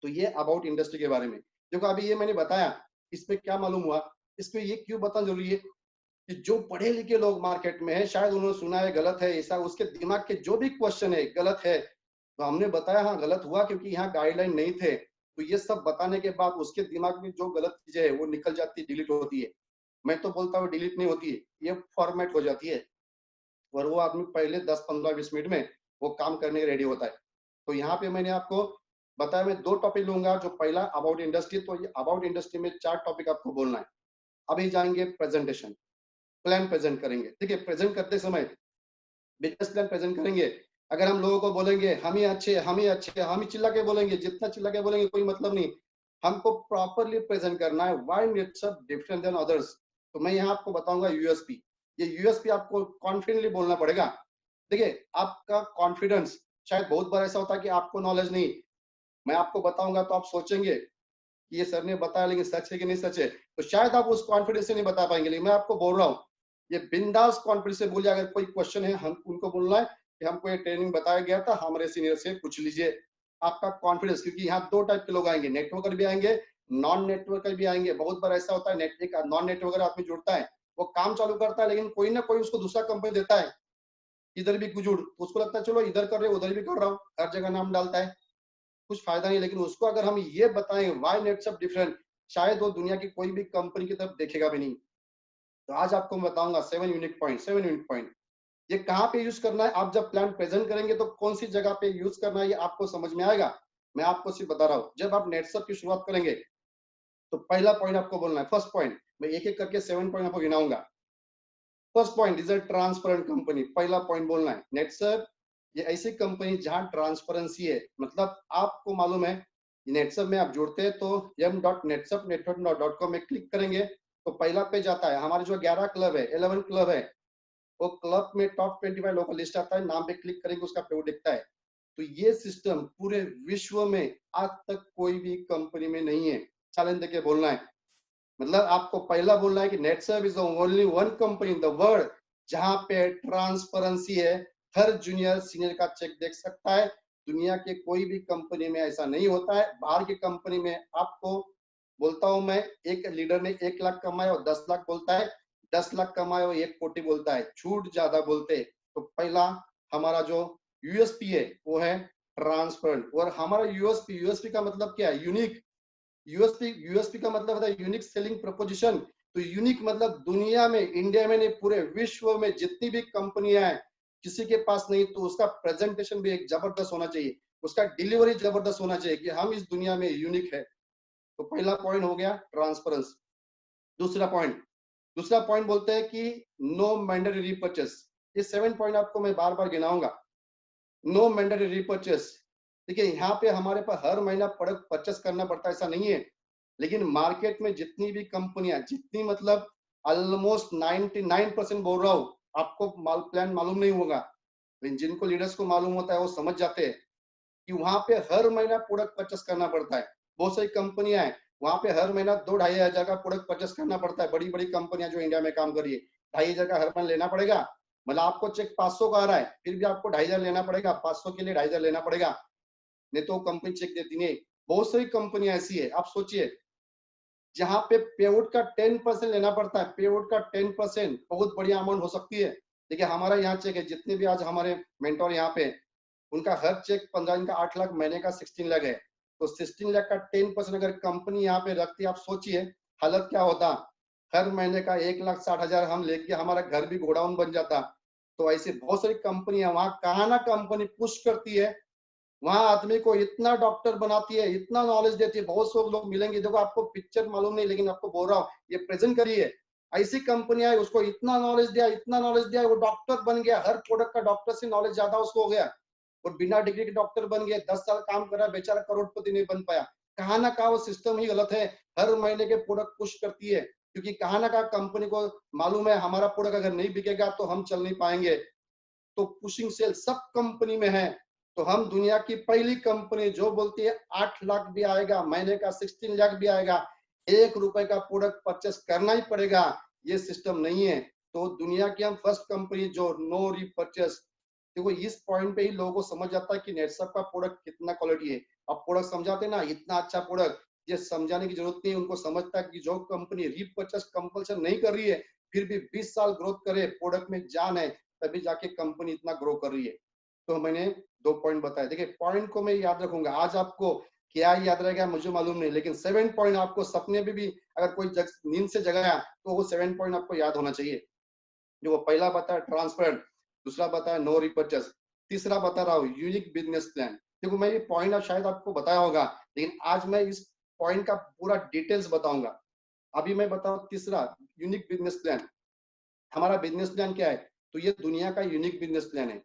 [SPEAKER 2] तो ये अबाउट इंडस्ट्री के बारे में। देखो अभी ये मैंने बताया, इसमें क्या मालूम हुआ, इसमें ये क्यों बताना जरूरी है कि जो पढ़े लिखे लोग मार्केट में है, शायद उन्होंने सुना है गलत है ऐसा, उसके दिमाग के जो भी क्वेश्चन है गलत है, तो हमने बताया हाँ गलत हुआ क्योंकि यहाँ गाइडलाइन नहीं थे। तो ये सब बताने के बाद उसके दिमाग में जो गलत चीजें है वो निकल जाती है, डिलीट होती है। मैं तो बोलता हूँ डिलीट नहीं होती है, ये फॉर्मेट हो जाती है, और वो आदमी पहले 10-15-20 मिनट में वो काम करने के रेडी होता है। तो यहाँ पे मैंने आपको बताया, मैं 2 टॉपिक लूंगा। जो पहला अबाउट इंडस्ट्री, तो ये अबाउट इंडस्ट्री में 4 टॉपिक आपको बोलना है। अभी जाएंगे प्रेजेंटेशन, प्लान प्रेजेंट करेंगे। ठीक है, प्रेजेंट करते समय बिजनेस प्लान प्रेजेंट करेंगे। अगर हम लोगों को बोलेंगे हम ही अच्छे, हम ही अच्छे, हम ही चिल्ला के बोलेंगे, जितना चिल्ला के बोलेंगे कोई मतलब नहीं, हमको प्रॉपरली प्रेजेंट करना है, व्हाई नेटसप डिफरेंट देन अदर्स। तो मैं यहाँ आपको बताऊंगा यूएसपी। ये यूएसपी आपको कॉन्फिडेंटली बोलना पड़ेगा। देखिए आपका कॉन्फिडेंस, शायद बहुत बार ऐसा होता है कि आपको नॉलेज नहीं, मैं आपको बताऊंगा तो आप सोचेंगे कि ये सर ने बताया लेकिन सच है कि नहीं सच है, तो शायद आप उस कॉन्फिडेंस से नहीं बता पाएंगे। लेकिन मैं आपको बोल रहा हूँ, ये बिंदास कॉन्फिडेंस से बोलिए। अगर कोई क्वेश्चन है, हम उनको बोलना है कि हमको ये ट्रेनिंग बताया गया था, हमारे सीनियर से पूछ लीजिए। आपका कॉन्फिडेंस, क्योंकि यहाँ 2 टाइप के लोग आएंगे, नेटवर्कर भी आएंगे, नॉन नेटवर्कर भी आएंगे। बहुत बार ऐसा होता है, एक नॉन नेटवर्कर आदमी जुड़ता है, वो काम चालू करता है, लेकिन कोई ना कोई उसको दूसरा कंपनी देता है, इधर भी कुछ जुड़, तो उसको लगता है चलो इधर कर रहे उधर भी कर रहा हूँ, हर जगह नाम डालता है, कुछ फायदा नहीं। लेकिन उसको अगर हम ये बताएं व्हाई नेटसअप डिफरेंट, शायद वो दुनिया की कोई भी कंपनी की तरफ देखेगा भी नहीं। तो आज आपको मैं बताऊंगा 7 यूनिक पॉइंट। ये कहाँ पे यूज करना है, आप जब प्लान प्रेजेंट करेंगे तो कौन सी जगह पे यूज करना है ये आपको समझ में आएगा। मैं आपको सिर्फ बता रहा हूँ, जब आप नेटसअप की शुरुआत करेंगे तो पहला पॉइंट आपको बोलना है, फर्स्ट पॉइंट, मैं एक एक करके 7 पॉइंट आपको गिनाऊंगा। First point is a transparent company, पहला पॉइंट बोलना है। नेटसअप ये ऐसी कंपनी जहां ट्रांसपेरेंसी है, मतलब आपको मालूम है नेटसअप में आप जुड़ते हैं तो m.netsupnetwork.com में क्लिक करेंगे तो पहला पेज आता है, हमारे जो 11 क्लब है, 11 क्लब है, वो क्लब में टॉप 25 लोगों का लिस्ट आता है, नाम पे क्लिक करेंगे उसका पेज दिखता है। तो ये सिस्टम पूरे विश्व में आज तक कोई भी कंपनी में नहीं है, चैलेंज देके बोलना है। मतलब आपको पहला बोलना है कि Netsurf is only one company in the world जहां पे ट्रांसपेरेंसी है, हर जूनियर सीनियर का चेक देख सकता है। दुनिया के कोई भी कंपनी में ऐसा नहीं होता है। बाहर की कंपनी में आपको बोलता हूं मैं, एक लीडर ने 1 लाख कमाए और 10 लाख बोलता है, 10 लाख कमाए और 1 कोटी बोलता है, झूठ ज्यादा बोलते हैं। तो पहला हमारा जो यूएसपी है वो है ट्रांसपेरेंट। और हमारा यूएसपी का मतलब क्या है, यूनिक। यूएसपी का मतलब होता है यूनिक सेलिंग प्रोपोजिशन। तो यूनिक मतलब दुनिया में, इंडिया में नहीं, पूरे विश्व में जितनी भी कंपनियां हैं किसी के पास नहीं। तो उसका प्रेजेंटेशन भी एक जबरदस्त होना चाहिए, उसका डिलीवरी जबरदस्त होना चाहिए कि हम इस दुनिया में यूनिक है। तो पहला पॉइंट हो गया ट्रांसपेरेंस। दूसरा पॉइंट बोलते हैं कि नो मैंडेटरी रीपर्चेस। ये 7 पॉइंट आपको मैं बार बार गिनाऊंगा। नो मैंडेटरी रीपर्चेस, देखिए यहाँ पे हमारे पास हर महीना प्रोडक्ट परचेस करना पड़ता है ऐसा नहीं है, लेकिन मार्केट में जितनी भी कंपनियां, जितनी मतलब ऑलमोस्ट 99% बोल रहा हूँ, आपको प्लान मालूम नहीं होगा, लेकिन जिनको लीडर्स को मालूम होता है वो समझ जाते हैं कि वहां पे हर महीना प्रोडक्ट परचेस करना पड़ता है। बहुत सारी कंपनियां हैं वहां पे हर महीना 2-2,500 का प्रोडक्ट परचेस करना पड़ता है। बड़ी बड़ी कंपनियां जो इंडिया में काम कर रही है, 2,500 का हर महीना लेना पड़ेगा। मतलब आपको चेक 500 का आ रहा है, फिर भी आपको 2,500 लेना पड़ेगा, 500 के लिए 2,500 लेना पड़ेगा, नहीं तो कंपनी चेक देती नहीं। बहुत सारी कंपनियां ऐसी है, आप सोचिए जहां पे पेआउट का 10% लेना पड़ता है, पेआउट का 10% बहुत बड़ी अमाउंट हो सकती है। देखिए हमारा यहाँ चेक है, जितने भी आज हमारे मेंटोर यहाँ पे, उनका हर चेक 15 दिन का 8 लाख, महीने का 16 लाख है। तो 16 लाख का 10% अगर कंपनी यहाँ पे रखती, आप सोचिए हालत क्या होता। हर महीने का 1,60,000 हम लेके हमारा घर भी गोडाउन बन जाता। तो ऐसी बहुत सारी कंपनियां, वहां कहा ना कंपनी पुश करती है, वहां आदमी को इतना डॉक्टर बनाती है, इतना नॉलेज देती है। बहुत से लोग मिलेंगे, देखो आपको पिक्चर मालूम नहीं, लेकिन आपको बोल रहा हूँ ये प्रेजेंट करिए। ऐसी कंपनियां है, उसको इतना नॉलेज दिया, इतना नॉलेज दिया, वो डॉक्टर बन गया, हर प्रोडक्ट का डॉक्टर से नॉलेज ज्यादा उसको हो गया, और बिना डिग्री के डॉक्टर बन गया, 10 साल काम कर रहा है, बेचारा करोड़पति नहीं बन पाया। कहा ना कहा वो सिस्टम ही गलत है। हर महीने के प्रोडक्ट पुश करती है, क्योंकि कहा ना कहा कंपनी को मालूम है हमारा प्रोडक्ट अगर नहीं बिकेगा तो हम चल नहीं पाएंगे। तो पुशिंग सेल सब कंपनी में है। तो हम दुनिया की पहली कंपनी जो बोलती है 8 लाख भी आएगा, महीने का 16 लाख भी आएगा, 1 रुपए का प्रोडक्ट परचेस करना ही पड़ेगा, ये सिस्टम नहीं है। तो दुनिया की हम फर्स्ट कंपनी जो नो रीपर्चेस। देखो इस पॉइंट पे ही लोगों को समझ जाता है कि नेटसप का प्रोडक्ट कितना क्वालिटी है। अब प्रोडक्ट समझाते ना, इतना अच्छा प्रोडक्ट, ये समझाने की जरूरत नहीं है। उनको समझता है कि जो कंपनी रीपर्चेस कंपल्सन नहीं कर रही है, फिर भी 20 साल ग्रोथ करे, प्रोडक्ट में जान है, तभी जाके कंपनी इतना ग्रो कर रही है। तो मैंने 2 पॉइंट बताए। देखिए पॉइंट को मैं याद रखूंगा, आज आपको क्या याद रहेगा मुझे मालूम नहीं, लेकिन 7 पॉइंट आपको सपने में भी अगर कोई नींद से जगाया तो वो 7 पॉइंट आपको याद होना चाहिए। जो वो पहला बताया ट्रांसपेरेंट, दूसरा बताया नो रिपर्चेस, तीसरा बता रहा हूँ यूनिक बिजनेस प्लान। देखो मैं ये पॉइंट अब शायद आपको बताया होगा, लेकिन आज मैं इस पॉइंट का पूरा डिटेल्स बताऊंगा। अभी मैं बताऊं तीसरा यूनिक बिजनेस प्लान। हमारा बिजनेस प्लान क्या है, तो ये दुनिया का यूनिक बिजनेस प्लान है।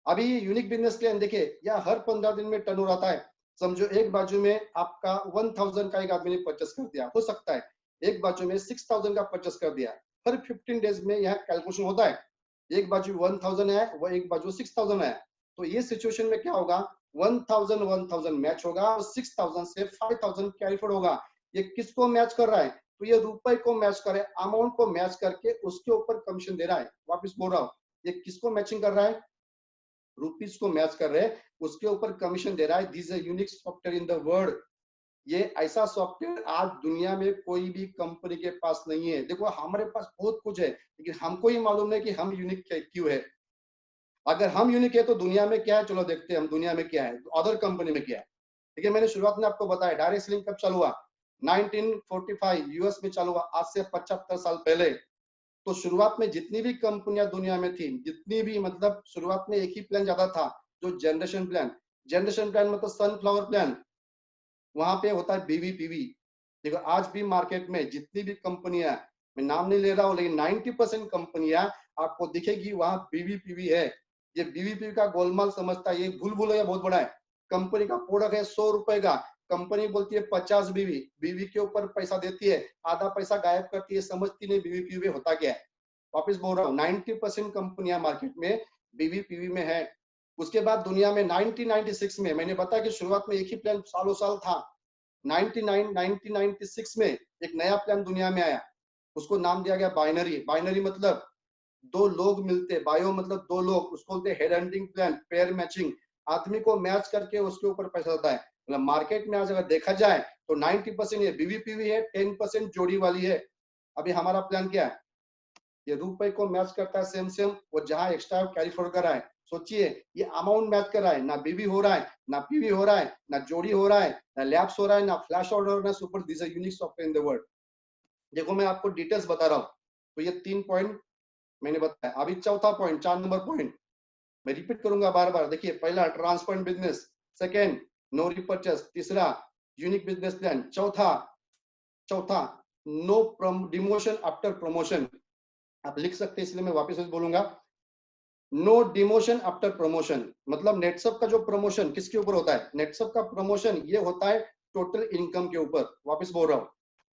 [SPEAKER 2] अभी यूनिक बिजनेस प्लान देखिए, या हर 15 दिन में टर्न आता है। समझो एक बाजू में आपका 1000 का एक आदमी ने परचेस कर दिया, हो सकता है एक बाजू में 6000 का परचेस कर दिया। हर 15 डेज में यहाँ कैलकुलेशन होता है, एक बाजू 1000 है वो एक बाजू 6000 है। तो ये सिचुएशन में क्या होगा, 1000 मैच होगा और 6000 से 5000 कैरी फॉरवर्ड होगा। ये किसको मैच कर रहा है, तो ये रुपए को मैच करे, अमाउंट को मैच करके उसके ऊपर कमीशन दे रहा है। वापिस बोल रहा हूँ, ये किसको मैचिंग कर रहा है, रुपीस को मैच कर रहे हैं, उसके ऊपर कमीशन दे रहा है। This is unique software in the world. ये ऐसा सॉफ्टवेयर आज दुनिया में कोई भी कंपनी के पास नहीं है। देखो हमारे पास बहुत कुछ है, लेकिन हमको ही मालूम नहीं कि हम यूनिक क्यों है। अगर हम यूनिक है तो दुनिया में क्या है, चलो देखते हैं हम दुनिया में क्या है, अदर कंपनी में क्या है। देखिए मैंने शुरुआत में आपको बताया डायरेक्ट सेलिंग कब चालू हुआ, 1945 यूएस में चालू हुआ, आज से 75 साल पहले। तो शुरुआत में जितनी भी कंपनियां दुनिया में थी, जितनी भी, मतलब शुरुआत में एक ही प्लान ज्यादा था, जो जनरेशन प्लान। जनरेशन प्लान मतलब सनफ्लावर प्लान, वहां पे होता है बीवीपीवी। देखो आज भी मार्केट में जितनी भी कंपनियां, मैं नाम नहीं ले रहा हूँ, लेकिन 90% कंपनियां आपको दिखेगी वहां बीवीपीवी है। ये बीवीपीवी का गोलमाल समझता है, ये भूल भुलैया बहुत बड़ा है। कंपनी का प्रोडक्ट है 100 रुपए का, कंपनी बोलती है 50 बीवी, बीवी के ऊपर पैसा देती है, आधा पैसा गायब करती है, समझती नहीं बीवीपीवी होता क्या है। वापिस बोल रहा हूँ, 90% कंपनियां मार्केट में बीवीपीवी में है। उसके बाद दुनिया में 1996 में, मैंने बताया कि शुरुआत में एक ही प्लान सालों साल था। 1996 में एक नया प्लान दुनिया में आया, उसको नाम दिया गया बाइनरी। बाइनरी मतलब दो लोग मिलते, बायो मतलब दो लोग, उसको बोलते हैं head hunting plan, pair matching. आदमी को मैच करके उसके ऊपर पैसा होता है। मतलब मार्केट में आज अगर देखा जाए तो 90% ये बीवीपीवी है, 10% जोड़ी वाली है। अभी हमारा प्लान क्या है, ये रुपए को मैच करता है सेम सेम, वो जहां एक्स्ट्रा कैरी फॉरवर्ड कर रहा है। सोचिए ये अमाउंट मैच कर रहा है, ना बीबी हो रहा है, ना पीवी हो रहा है, ना जोड़ी हो रहा है, ना लैप्स हो रहा है, ना फ्लैश आउट हो रहा है, ना super. This is unique software in the world. देखो मैं आपको डिटेल्स बता रहा हूँ। तो ये 3 पॉइंट मैंने बताया। अभी चौथा पॉइंट, 4 नंबर पॉइंट मैं रिपीट करूंगा बार बार। देखिए पहला transparent business, second no repurchase, तीसरा यूनिक बिजनेस प्लान, चौथा चौथा नो डिमोशन आफ्टर प्रमोशन। आप लिख सकते हैं, इसलिए मैं वापस बोलूंगा, नो डिमोशन आफ्टर प्रमोशन। मतलब नेटसप का जो प्रमोशन किसके ऊपर होता है, नेटसप का प्रमोशन ये होता है टोटल इनकम के ऊपर। वापस बोल रहा हूँ,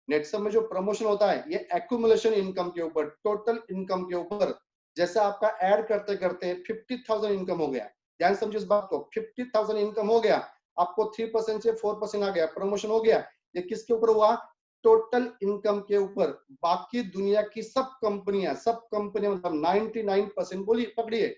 [SPEAKER 2] नेटसप में जो प्रमोशन होता है ये एक्यूमुलेशन इनकम के ऊपर, टोटल इनकम के ऊपर। जैसे आपका ऐड करते करते 50,000 इनकम हो गया, ध्यान समझिए इस बात को, 50,000 इनकम हो गया, आपको 3% से 4% आ गया, प्रमोशन हो गया। ये किसके ऊपर हुआ, टोटल इनकम के ऊपर। बाकी दुनिया की सब कंपनियां मतलब 99% बोली पकड़िए,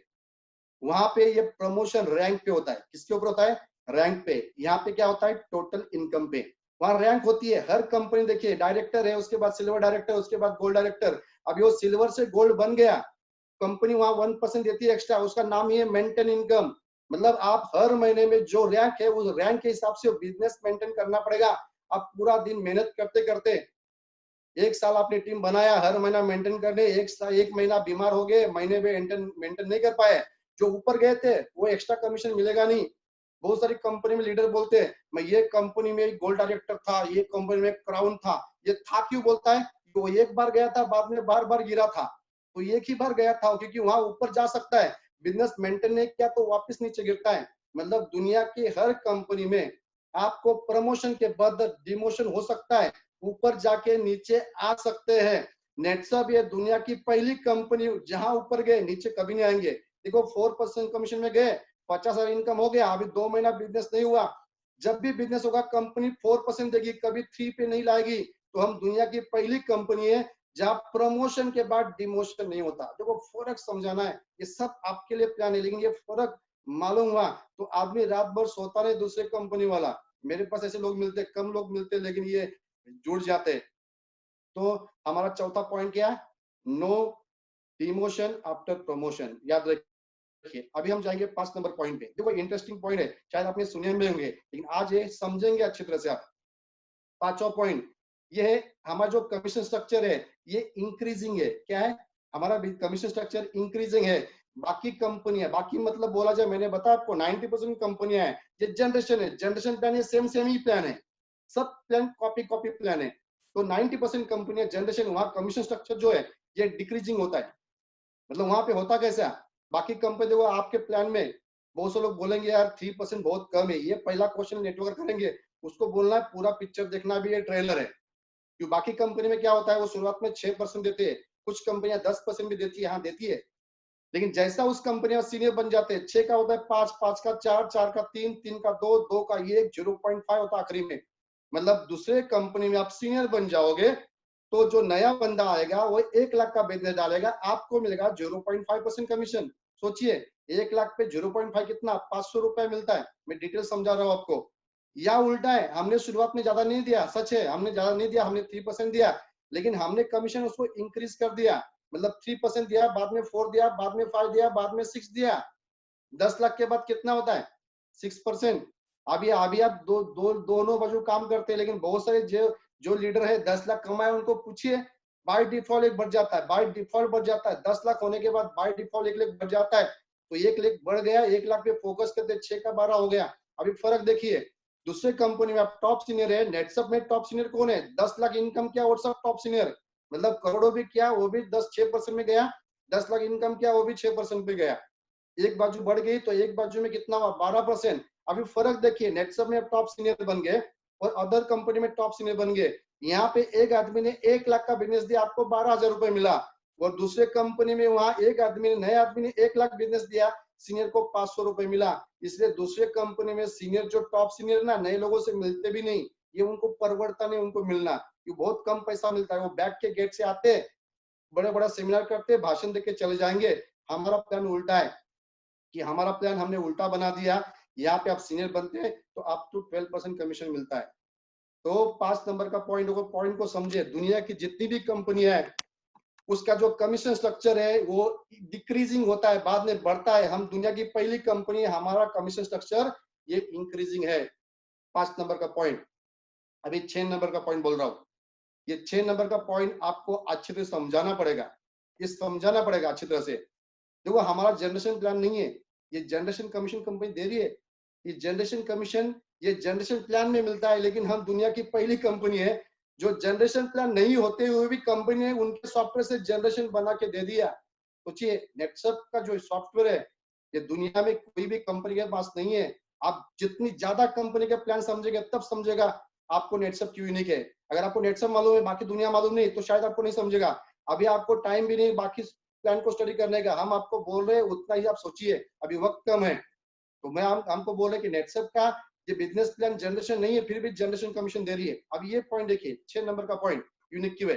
[SPEAKER 2] वहां पे ये प्रमोशन रैंक पे होता है। किसके ऊपर होता है, रैंक पे। यहाँ पे क्या होता है, टोटल इनकम पे। वहां रैंक होती है, हर कंपनी देखिए डायरेक्टर है, उसके बाद सिल्वर डायरेक्टर, उसके बाद गोल्ड डायरेक्टर। अभी वो सिल्वर से गोल्ड बन गया, कंपनी वहां 1% देती है एक्स्ट्रा, उसका नाम ही है मेंटेन इनकम। मतलब आप हर महीने में जो रैंक है उस रैंक के हिसाब से बिजनेस मेंटेन करना पड़ेगा। आप पूरा दिन मेहनत करते करते, एक साल आपने टीम बनाया हर महीना मेंटेन करने, एक महीना बीमार हो गए, महीने में मेंटेन नहीं कर पाए, जो ऊपर गए थे वो एक्स्ट्रा कमीशन मिलेगा नहीं। बहुत सारी कंपनी में लीडर बोलते हैं मैं ये कंपनी में गोल्ड डायरेक्टर था, ये कंपनी में क्राउन था। ये था क्यों बोलता है, वो एक बार गया था, बाद में बार बार गिरा था, तो एक ही बार गया था क्योंकि वहां ऊपर जा सकता है, बिजनेस मेंटेन नहीं किया तो वापस नीचे गिरता है। मतलब दुनिया की हर कंपनी में आपको प्रमोशन के बाद डिमोशन हो सकता है, ऊपर जाके नीचे आ सकते हैं। नेटसप ये दुनिया की पहली कंपनी जहां ऊपर गए नीचे कभी नहीं आएंगे। देखो 4% कमीशन में गए, 50,000 इनकम हो गया, अभी 2 महीना बिजनेस नहीं हुआ। जब भी बिजनेस होगा कंपनी 4% देगी, कभी 3 पे नहीं लाएगी। तो हम दुनिया की पहली कंपनी है जहां प्रमोशन के बाद डिमोशन नहीं होता। देखो फर्क समझाना है, ये सब आपके लिए प्लान है, लेकिन ये फर्क मालूम हुआ तो आदमी रात भर सोता नहीं दूसरे कंपनी वाला। मेरे पास ऐसे लोग मिलते, कम लोग मिलते, लेकिन ये जुड़ जाते। तो हमारा चौथा पॉइंट क्या है, नो डिमोशन आफ्टर प्रमोशन, याद रखिए। अभी हम जाएंगे 5 नंबर पॉइंट पे। देखो इंटरेस्टिंग पॉइंट है, शायद आपने सुने भी होंगे, लेकिन आज ये समझेंगे अच्छी तरह से आप। पांचवा पॉइंट ये है, हमारा जो कमीशन स्ट्रक्चर है ये इंक्रीजिंग है। क्या है, हमारा कमीशन स्ट्रक्चर इंक्रीजिंग है। बाकी कंपनियां, बाकी मतलब बोला जाए, मैंने बताया आपको 90% कंपनियां हैं, ये जनरेशन है, जनरेशन प्लान ये सेम सेम ही प्लान है, सब प्लान कॉपी कॉपी प्लान है। तो 90% कंपनियां जनरेशन, वहां कमीशन स्ट्रक्चर जो है ये डिक्रीजिंग होता है। मतलब वहां पे होता कैसा, बाकी कंपनी देखो आपके प्लान में, बहुत से लोग बोलेंगे यार 3% बहुत कम है, ये पहला क्वेश्चन नेटवर्क करेंगे, उसको बोलना है पूरा पिक्चर देखना भी ये ट्रेलर है। क्यों, बाकी कंपनी में क्या होता है, वो शुरुआत में 6% देते हैं, कुछ कंपनियां 10% भी देती है, हाँ देती है। लेकिन जैसा उस कंपनी में सीनियर बन जाते हैं, 6 का होता है 5, 5 का 4, 4 का 3, 3 का 2, 2 का 1, 0.5 होता है आखिरी में। मतलब दूसरे कंपनी में आप सीनियर बन जाओगे तो जो नया बंदा आएगा वो 1 लाख का बिजनेस डालेगा, आपको मिलेगा 0.5% कमीशन। सोचिए 1 लाख पे 0.5 कितना, 500 रुपए मिलता है। मैं डिटेल समझा रहा हूँ आपको। या उल्टा है, हमने शुरुआत में ज्यादा नहीं दिया, सच है हमने ज्यादा नहीं दिया, हमने 3% दिया, लेकिन हमने कमीशन उसको इंक्रीज कर दिया, मतलब 3% दिया, बाद में 4 दिया, बाद में 5 दिया, बाद में 6 दिया। 10 लाख के बाद कितना होता है? 6%। अभी आप दोनों बाजू काम करते हैं, लेकिन बहुत सारे जो लीडर है 10 लाख कमाए उनको पूछिए, बाय डिफॉल्ट एक बढ़ जाता है, बाय डिफॉल्ट बढ़ जाता है। 10 लाख होने के बाद बाय डिफॉल्ट 1 लाख बढ़ जाता है, तो 1 लाख बढ़ गया, 1 लाख पे फोकस करते 6 का 12 हो गया। अभी फर्क देखिए, दूसरे कंपनी में आप टॉप सीनियर है, नेटसप में टॉप सीनियर कौन है? 10 लाख इनकम किया और सब टॉप सीनियर, मतलब करोड़ों भी किया वो भी 6% में गया, 10 लाख इनकम किया वो भी 6% पे गया। एक बाजू बढ़ गई तो एक बाजू में कितना हुआ? 12%। अभी फर्क देखिए, नेटसप में टॉप सीनियर बन गए और अदर कंपनी में टॉप सीनियर बन गए। यहाँ पे एक आदमी ने 1 लाख का बिजनेस दिया, आपको 12,000 रुपए मिला, और दूसरे कंपनी में वहां एक आदमी ने, नए आदमी ने 1 लाख बिजनेस दिया, सीनियर को 500 रुपए मिला। इसलिए दूसरे कंपनी में सीनियर, जो टॉप सीनियर ना, नए लोगों से मिलते भी नहीं, ये उनको परवड़ता नहीं उनको मिलना, ये बहुत कम पैसा मिलता है। वो बैक के गेट से आते, बड़े बड़ा सेमिनार करते, भाषण देके चले जाएंगे। हमारा प्लान उल्टा है कि हमारा प्लान हमने उल्टा बना दिया। यहाँ पे आप सीनियर बनते हैं तो आप टू 12% कमीशन मिलता है। तो 5 नंबर का पॉइंट को समझे, दुनिया की जितनी भी कंपनी है उसका जो कमीशन स्ट्रक्चर है वो डिक्रीजिंग होता है, बाद में बढ़ता है। हम दुनिया की पहली कंपनी है, हमारा कमीशन स्ट्रक्चर ये इंक्रीजिंग है। 5 नंबर का पॉइंट। अभी 6 नंबर का पॉइंट बोल रहा हूँ। ये 6 नंबर का पॉइंट आपको अच्छी तरह समझाना पड़ेगा, ये समझाना पड़ेगा अच्छी तरह से। देखो, हमारा जनरेशन प्लान नहीं है, ये जनरेशन कमीशन कंपनी दे रही है। ये जनरेशन कमीशन ये जनरेशन प्लान में मिलता है, लेकिन हम दुनिया की पहली कंपनी है जो जनरेशन प्लान नहीं होते हुए भी कंपनी ने उनके सॉफ्टवेयर से जनरेशन बना के दे दिया। सोचिए, नेटसप का जो सॉफ्टवेयर है ये दुनिया में कोई भी कंपनी के पास नहीं है। आप जितनी ज्यादा कंपनी के प्लान समझेगा तब समझेगा आपको नेटसप क्यों यूनिक है। अगर आपको नेटसप मालूम है, बाकी दुनिया मालूम नहीं, तो शायद आपको नहीं समझेगा। अभी आपको टाइम भी नहीं बाकी प्लान को स्टडी करने का, हम आपको बोल रहे हैं उतना ही आप सोचिए, अभी वक्त कम है। तो मैं हमको बोल रहे कि नेटसप का ये बिजनेस प्लान जनरेशन नहीं है, फिर भी जनरेशन कमीशन दे रही है। अब ये पॉइंट देखिए, 6 नंबर का पॉइंट यूनिक क्यों है।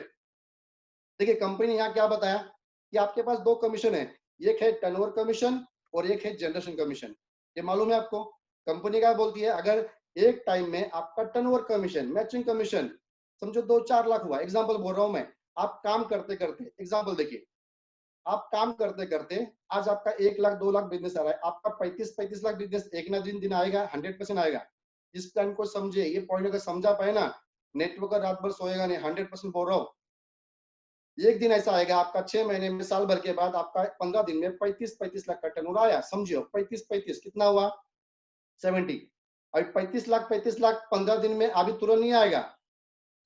[SPEAKER 2] देखिए, कंपनी यहाँ क्या बताया कि आपके पास 2 कमीशन है, एक है टर्नओवर कमीशन और एक है जनरेशन कमीशन। ये मालूम है आपको? कंपनी क्या बोलती है, अगर एक टाइम में आपका टर्नओवर कमीशन, मैचिंग कमीशन समझो 2-4 लाख हुआ, एग्जाम्पल बोल रहा हूं मैं, आप काम करते करते, एग्जाम्पल देखिए, आप काम करते करते आज आपका 1 लाख 2 लाख बिजनेस आ रहा है, आपका 35 लाख बिजनेस एक ना दिन आएगा, 100% आएगा। इस प्लान को समझे, ये पॉइंट अगर समझा पाए ना, नेटवर्क रात भर सोएगा नहीं, 100% बोल रहा हूँ। एक दिन ऐसा आएगा आपका 6 महीने में, साल भर के बाद आपका 15 दिन में 35 लाख का टर्नओवर आया, समझियो 35 कितना हुआ? 70। अभी 35 लाख 15 दिन में अभी तुरंत नहीं आएगा,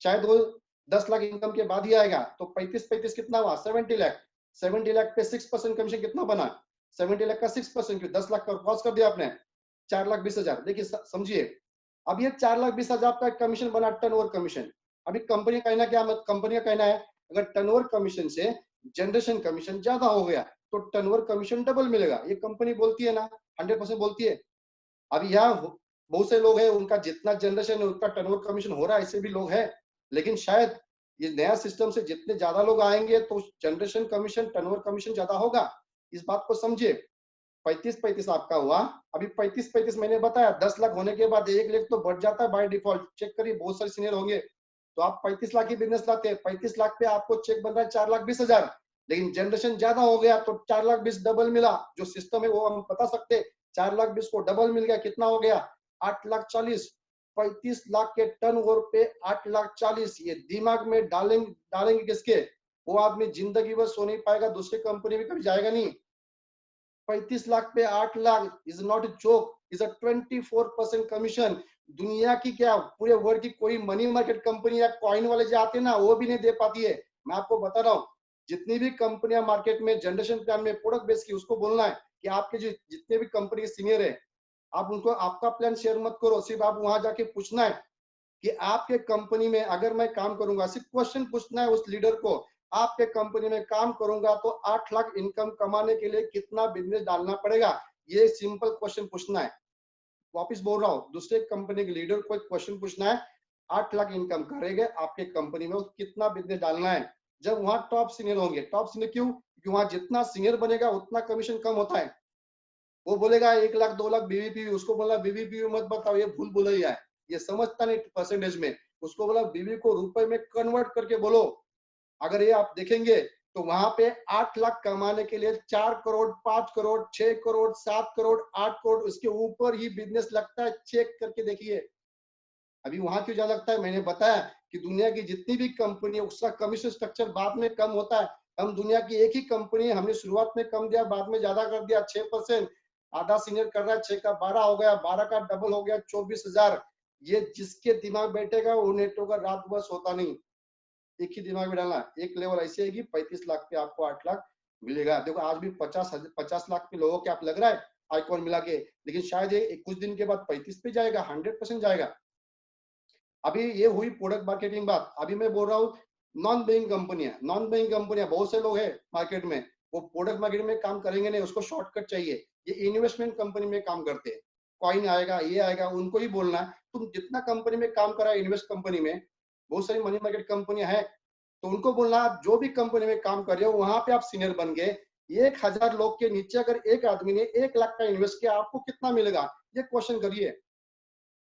[SPEAKER 2] शायद वो 10 लाख इनकम के बाद ही आएगा। तो 35 कितना हुआ? 70 लाख। 70 लाख पे 6% कमीशन कितना बना? 70 लाख का 6% क्यों? 10 लाख का क्रॉस कर दिया आपने, 4,20,000। देखिए समझिए, अब ये 4,20,000 का कमीशन बना, टर्नओवर कमीशन। अभी कंपनी का कहना क्या, मत कंपनी का कहना है अगर टर्नओवर कमीशन से जनरेशन कमीशन ज्यादा हो गया तो टर्नओवर कमीशन डबल मिलेगा, ये कंपनी बोलती है ना, 100% बोलती है। अभी यहाँ बहुत से लोग हैं, उनका जितना जनरेशन है उतना टर्नओवर कमीशन हो रहा है, ऐसे भी लोग हैं, लेकिन शायद ये नया सिस्टम से जितने ज्यादा लोग आएंगे तो जनरेशन कमीशन टर्नओवर कमीशन ज्यादा होगा। इस बात को समझिए। 35 आपका हुआ, अभी 35 मैंने बताया 10 लाख होने के बाद 1 लाख तो बढ़ जाता है बाय डिफॉल्ट, चेक करिए बहुत सारे सीनियर होंगे, तो आप 35 लाख की बिजनेस लाते हैं, 35 लाख पे आपको चेक बन रहा है 4,20,000, लेकिन जनरेशन ज्यादा हो गया तो 4,20,000 डबल मिला। जो सिस्टम है वो हम बता सकते, 4,20,000 को डबल मिल गया, कितना हो गया? 8,40,000। 35 लाख के टर्नओवर पे 8,40,000, ये दिमाग में डालेंगे किसके? वो आदमी जिंदगी भर सो नहीं पाएगा, दूसरी कंपनी में कभी जाएगा नहीं। 35 लाख पे 8 lakh is not a joke, is a 24% commission. दुनिया की क्या, पूरे वर्ल्ड की कोई मनी मार्केट कंपनी या कॉइन वाले जो आते हैं ना, वो भी नहीं दे पाती है। मैं आपको बता रहा हूँ, जितनी भी कंपनियां मार्केट में जनरेशन प्लान में प्रोडक्ट बेस की, उसको बोलना है कि आपके जो जितने भी कंपनी के सीनियर है, आप उनको आपका प्लान शेयर मत करो, सिर्फ आप वहां जाके पूछना है कि आपके कंपनी में अगर मैं काम करूंगा, सिर्फ क्वेश्चन पूछना है उस लीडर को, आपके कंपनी में काम करूंगा तो 8 लाख इनकम कमाने के लिए कितना बिजनेस डालना पड़ेगा, ये सिंपल क्वेश्चन पूछना है। वापिस बोल रहा हूँ, दूसरे कंपनी के लीडर को एक क्वेश्चन पूछना है, 8 लाख इनकम करेंगे आपके कंपनी में, कितना बिजनेस डालना है। जब वहां टॉप सीनियर होंगे, टॉप सीनियर क्यों? क्योंकि वहां जितना सीनियर बनेगा उतना कमीशन कम होता है। वो बोलेगा 1 लाख 2 लाख बीवीपी, उसको बोला बीवीपी मत बताओ, ये भूल भुलैया है। ये समझता नहीं परसेंटेज में। उसको बोला बीवी को रुपए में कन्वर्ट करके बोलो। अगर ये आप देखेंगे तो वहां पे 8 लाख कमाने के लिए 4 करोड़, 5 करोड़, 6 करोड़, 7 करोड़, 8 करोड़, उसके ऊपर ही बिजनेस लगता है। चेक करके देखिए। अभी वहां क्यों ज्यादा लगता है, मैंने बताया कि दुनिया की जितनी भी कंपनी है उसका कमीशन स्ट्रक्चर बाद में कम होता है। हम दुनिया की एक ही कंपनी है, हमने शुरुआत में कम दिया, बाद में ज्यादा कर दिया 6%। आधा सीनियर कर रहा है, 6 का 12 हो गया, 12 का डबल हो गया 24,000। ये जिसके दिमाग बैठेगा वो नेटवर्क का रात बस होता नहीं। एक ही दिमाग में डालना, एक लेवल ऐसी आएगी 35 लाख पे आपको 8 लाख मिलेगा। देखो आज भी 50 लाख के लोगों के आप लग रहा है आईकॉन मिला के, लेकिन शायद ये कुछ दिन के बाद 35 पे जाएगा, 100% जाएगा। अभी ये हुई प्रोडक्ट मार्केटिंग बात। अभी मैं बोल रहा हूँ नॉन बैंकिंग कंपनियां, नॉन बैंकिंग कंपनियां बहुत से लोग हैं मार्केट में, वो प्रोडक्ट मार्केटिंग में काम करेंगे नहीं, उसको शॉर्टकट चाहिए। ये इन्वेस्टमेंट कंपनी में काम करते हैं, कॉइन आएगा, ये आएगा, उनको ही बोलना है तुम जितना कंपनी में काम करा, इन्वेस्ट कंपनी में बहुत सारी मनी मार्केट कंपनियां हैं, तो उनको बोलना आप जो भी कंपनी में काम कर रहे हो वहां पे आप सीनियर बन गए, 1,000 लोग के नीचे अगर एक आदमी ने 1 लाख का इन्वेस्ट किया, आपको कितना मिलेगा? ये क्वेश्चन करिए।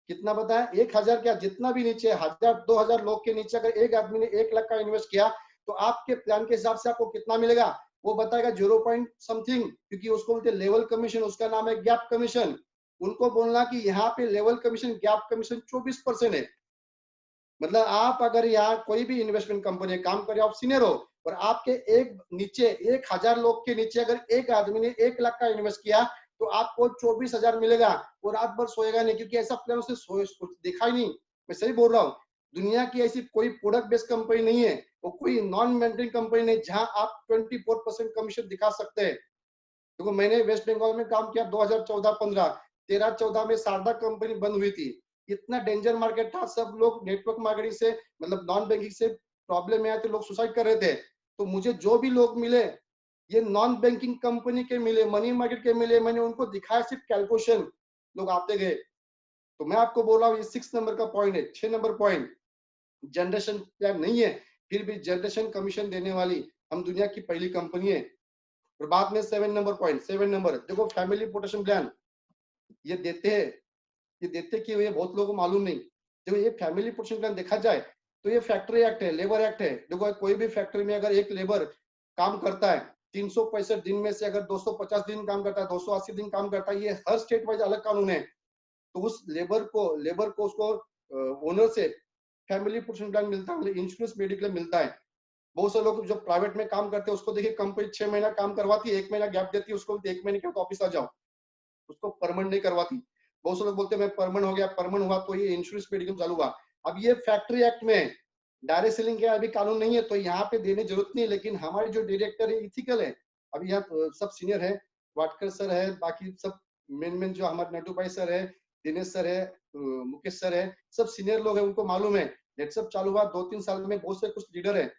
[SPEAKER 2] कितना बताया? 1,000 क्या, जितना भी नीचे 1,000 2,000 लोग के नीचे अगर एक आदमी ने 1 लाख का इन्वेस्ट किया, तो आपके प्लान के हिसाब से आपको कितना मिलेगा? वो बताएगा 0 पॉइंट समथिंग, क्योंकि उसको बोलते हैं लेवल कमीशन, उसका नाम है गैप कमीशन। उनको बोलना कि यहाँ पे लेवल कमीशन, गैप कमीशन 24% है। मतलब आप अगर यहाँ कोई भी इन्वेस्टमेंट कंपनी में काम कर रहे हो, आप सीनियर हो, और आपके एक नीचे 1,000 लोग के नीचे अगर एक आदमी ने 1 लाख का इन्वेस्ट किया, तो आपको 24,000 मिलेगा। वो रात भर सोएगा नहीं, क्योंकि ऐसा प्लान उसने देखा ही नहीं। मैं सही बोल रहा हूँ। दुनिया की ऐसी कोई प्रोडक्ट बेस्ड कंपनी नहीं है, वो कोई नॉन मेंटरिंग कंपनी नहीं जहां आप 24% कमीशन दिखा सकते हैं। देखो मैंने वेस्ट बंगाल में काम किया 2014-15, 13-14 में शारदा कंपनी बंद हुई थी। इतना डेंजर मार्केट था, सब लोग नेटवर्क मार्केटिंग से मतलब नॉन बैंकिंग से प्रॉब्लम में आए थे, लोग सुसाइड कर रहे थे। तो मुझे जो भी लोग मिले ये नॉन बैंकिंग कंपनी के मिले, मनी मार्केट के मिले, मैंने उनको दिखाया सिर्फ कैलकुलेशन, लोग आते गए। तो मैं आपको बोल रहा हूँ ये 6 नंबर का पॉइंट है। 6 नंबर पॉइंट, जनरेशन प्लान नहीं है, फिर भी जनरेशन कमीशन देने वाली हम दुनिया की पहली कंपनी है। और बाद में 7 नंबर पॉइंट, 7 नंबर देखो, फैमिली प्रोटेक्शन प्लान ये देते हैं। ये देते कि ये बहुत लोगों को मालूम नहीं। देखो ये फैमिली प्रोटेक्शन प्लान देखा जाए तो ये फैक्ट्री एक्ट है, लेबर एक्ट है। देखो कोई भी फैक्ट्री में अगर एक लेबर काम करता है 365 दिन में से अगर 250 दिन काम करता है, 280 दिन काम करता है, ये हर स्टेट वाइज अलग कानून है। तो उस लेबर को उसको ओनर से फैमिली प्रोटेक्शन प्लान मिलता है, मतलब इंश्योरेंस मेडिक्लेम मिलता है। बहुत से लोग जो प्राइवेट में काम करते हैं उसको देखिए, कंपनी 6 महीना काम करवाती है, 1 महीना गैप देती है, उसको 1 महीने के बाद ऑफिस आ जाओ, उसको परमानेंट नहीं करवाती। बहुत से लोग बोलते हैं मैं परमानेंट हो गया, परमानेंट हुआ तो ये इंश्योरेंस मेडिक्लेम चालू हुआ। अब ये फैक्ट्री एक्ट में डायरेक्ट सेलिंग का अभी कानून नहीं है, तो यहाँ पे देने जरूरत नहीं है। लेकिन हमारे जो डायरेक्टर है इथिकल है, अभी यहाँ सब सीनियर है, वाटकर सर है, बाकी सब मेन जो हमारे नटू भाई सर है, दिनेश सर है, मुकेश सर है, सब सीनियर लोग है, उनको मालूम है। व्हाट्सएप चालू हुआ 2-3 साल में, बहुत से कुछ लीडर है,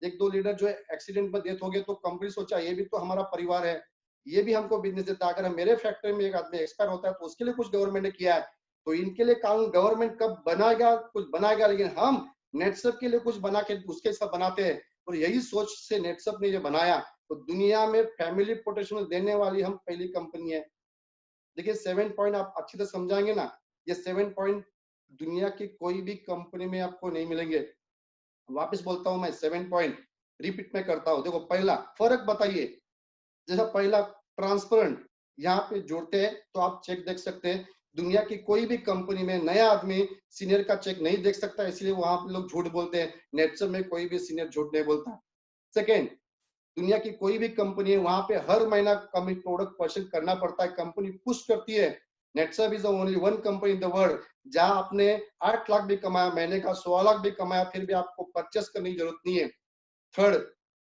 [SPEAKER 2] 1-2 लीडर जो एक्सीडेंट में डेथ हो गए, तो कंपनी सोचा ये भी तो हमारा परिवार है, ये भी हमको बिजनेस देता है। अगर मेरे फैक्ट्री में एक आदमी एक्सपायर होता है तो उसके लिए कुछ गवर्नमेंट ने किया है, तो इनके लिए कानून गवर्नमेंट कब बनाएगा, कुछ बनाएगा, लेकिन हम नेटसप के लिए कुछ बना के उसके सब बनाते हैं। और यही सोच से नेटसप ने ये बनाया। तो दुनिया में फैमिली प्रोटेक्शन देने वाली हम पहली कंपनी है। देखिए 7 पॉइंट आप अच्छी तरह समझाएंगे ना, ये 7 पॉइंट दुनिया की कोई भी कंपनी में आपको नहीं मिलेंगे। वापस बोलता हूं मैं, 7 पॉइंट रिपीट में करता हूं। देखो पहला फर्क बताइए, जैसा पहला ट्रांसपेरेंट, यहाँ पे जोड़ते हैं तो आप चेक देख सकते हैं। दुनिया की कोई भी कंपनी में नया आदमी सीनियर का चेक नहीं देख सकता, इसलिए वहां पे लोग झूठ बोलते हैं। नेटसप में कोई भी सीनियर झूठ नहीं बोलता। सेकेंड, दुनिया की कोई भी कंपनी है वहां पे हर महीना कमी प्रोडक्ट परचेज करना पड़ता है, कंपनी पुश करती है। Netsurf is only one company in the world जहां आपने 8 लाख भी कमाया, महीने का 16 लाख भी कमाया, फिर भी आपको परचेस करने की जरूरत नहीं है। थर्ड,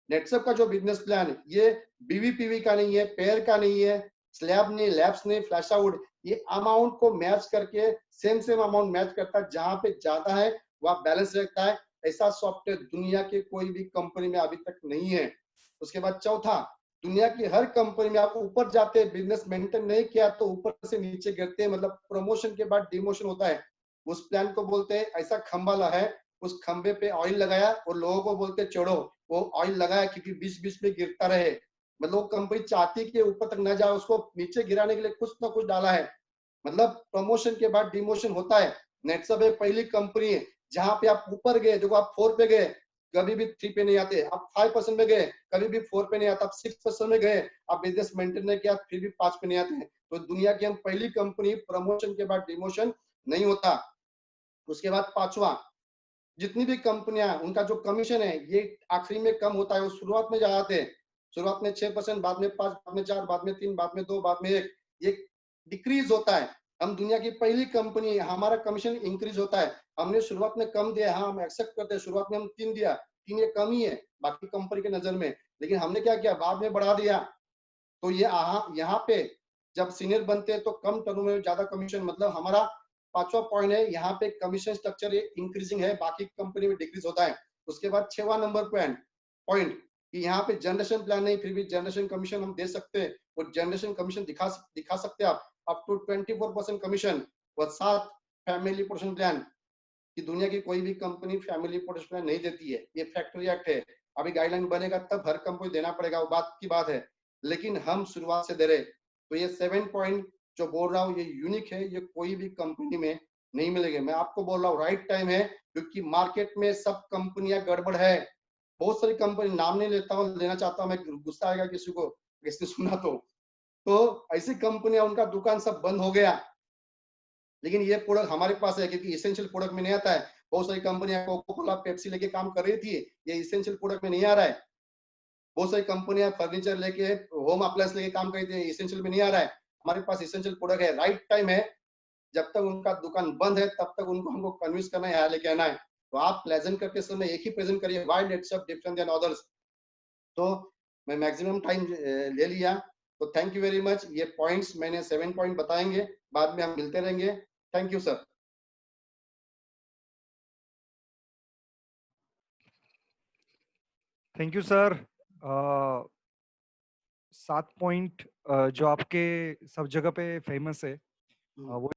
[SPEAKER 2] नेटसप का जो बिजनेस प्लान ये बीवीपीवी का नहीं है, पेयर का नहीं है, स्लैब नहीं, लैब्स नहीं, फ्लैश आउट, ये अमाउंट को मैच करके सेम अमाउंट मैच करता है, जहां पे ज्यादा है वह बैलेंस रखता है। ऐसा सॉफ्टवेयर दुनिया के कोई भी कंपनी में अभी तक नहीं है। उसके बाद चौथा, दुनिया की हर कंपनी में आप ऊपर जाते हैं, बिजनेस मेंटेन नहीं किया तो ऊपर से नीचे गिरते हैं, मतलब प्रमोशन के बाद डिमोशन होता है। उस प्लान को बोलते हैं ऐसा खंबा ला है, उस खंबे पे ऑयल लगाया और लोगों को बोलते चढ़ो, वो ऑयल लगाया क्योंकि बीच बीच में गिरता रहे। मतलब वो कंपनी चाहती है कि ऊपर तक न जाए, उसको नीचे गिराने के लिए कुछ ना कुछ डाला है। मतलब प्रमोशन के बाद डिमोशन होता है। नेटसब एक पहली कंपनी है जहां पे आप ऊपर गए, देखो आप 4 पे गए, कभी भी 3 पे नहीं आते, आप 5% में गए, कभी भी 4 पे नहीं आते, आप 6% में गए, आप बिजनेस मेंटेन नहीं किया, फिर भी 5 पे नहीं आते। तो दुनिया की हम पहली कंपनी, प्रमोशन के बाद डिमोशन नहीं होता। उसके बाद पांचवा, जितनी भी कंपनियां, उनका जो कमीशन है ये आखिरी में कम होता है, वो शुरुआत में ज्यादा थे, शुरुआत में 6%, बाद में 5, बाद में 4, बाद में 3, बाद में 2, बाद में 1, ये डिक्रीज होता है। हम दुनिया की पहली कंपनी, हमारा कमीशन इंक्रीज होता है। हमने शुरुआत में कम दिया, हाँ हम एक्सेप्ट करते हैं, शुरुआत में हम 3 दिया, 3 ये कम ही है बाकी कंपनी के नजर में, लेकिन हमने क्या किया, बाद में बढ़ा दिया। तो ये यहाँ पे जब सीनियर बनते हैं तो कम टर्म में ज्यादा कमीशन, मतलब हमारा पांचवा पॉइंट है, यहाँ पे कमीशन स्ट्रक्चर इंक्रीजिंग है, बाकी कंपनी में डिक्रीज होता है। उसके बाद 6वां नंबर पॉइंट कि यहाँ पे जनरेशन प्लान नहीं, फिर भी जनरेशन कमीशन हम दे सकते हैं, और जनरेशन कमीशन दिखा सकते हैं आप अप टू 24% कमीशन। और 7 फैमिली प्रोटेक्शन प्लान, कि दुनिया की कोई भी कंपनी फैमिली प्रोटेक्शन प्लान नहीं देती है, ये फैक्ट्री एक्ट है, अभी गाइडलाइन बनेगा तब हर कंपनी देना पड़ेगा, वो बात की बात है, लेकिन हम शुरुआत से दे रहे। तो ये 7 पॉइंट जो बोल रहा हूँ ये यूनिक है, ये कोई भी कंपनी में नहीं मिलेंगे। मैं आपको बोल रहा हूँ राइट टाइम है, क्योंकि मार्केट में सब कंपनियां गड़बड़ है, बहुत सारी कंपनी, नाम नहीं लेता हूँ, लेना चाहता हूँ मैं, गुस्सा आएगा किसी को, किसने सुना तो ऐसी कंपनियां, उनका दुकान सब बंद हो गया, लेकिन ये प्रोडक्ट हमारे पास है, क्योंकि इसेंशियल प्रोडक्ट में नहीं आता है। बहुत सारी कंपनियां कोको कोला, पेप्सी लेके काम कर रही थी, ये इसेंशियल प्रोडक्ट में नहीं आ रहा है। बहुत सारी कंपनियां फर्नीचर लेके, होम अप्लायंस लेके काम कर रही थी, इसेंशियल में नहीं आ रहा है। हमारे पास इसेंशियल प्रोडक्ट है, राइट टाइम है, जब तक उनका दुकान बंद है तब तक उनको हमको कन्विंस करना है, यहाँ लेके आना है। तो आप प्रेजेंट करते समय एक ही प्रेजेंट करिए, व्हाई नेटसब डिफरेंट देन अदर्स। तो मैं मैक्सिमम टाइम ले लिया, तो थैंक यू वेरी मच। ये पॉइंट्स मैंने 7 पॉइंट बताएंगे, बाद में हम मिलते रहेंगे। Thank you sir.
[SPEAKER 1] Thank you sir. 7 point जो आपके सब जगह पे फेमस है, वो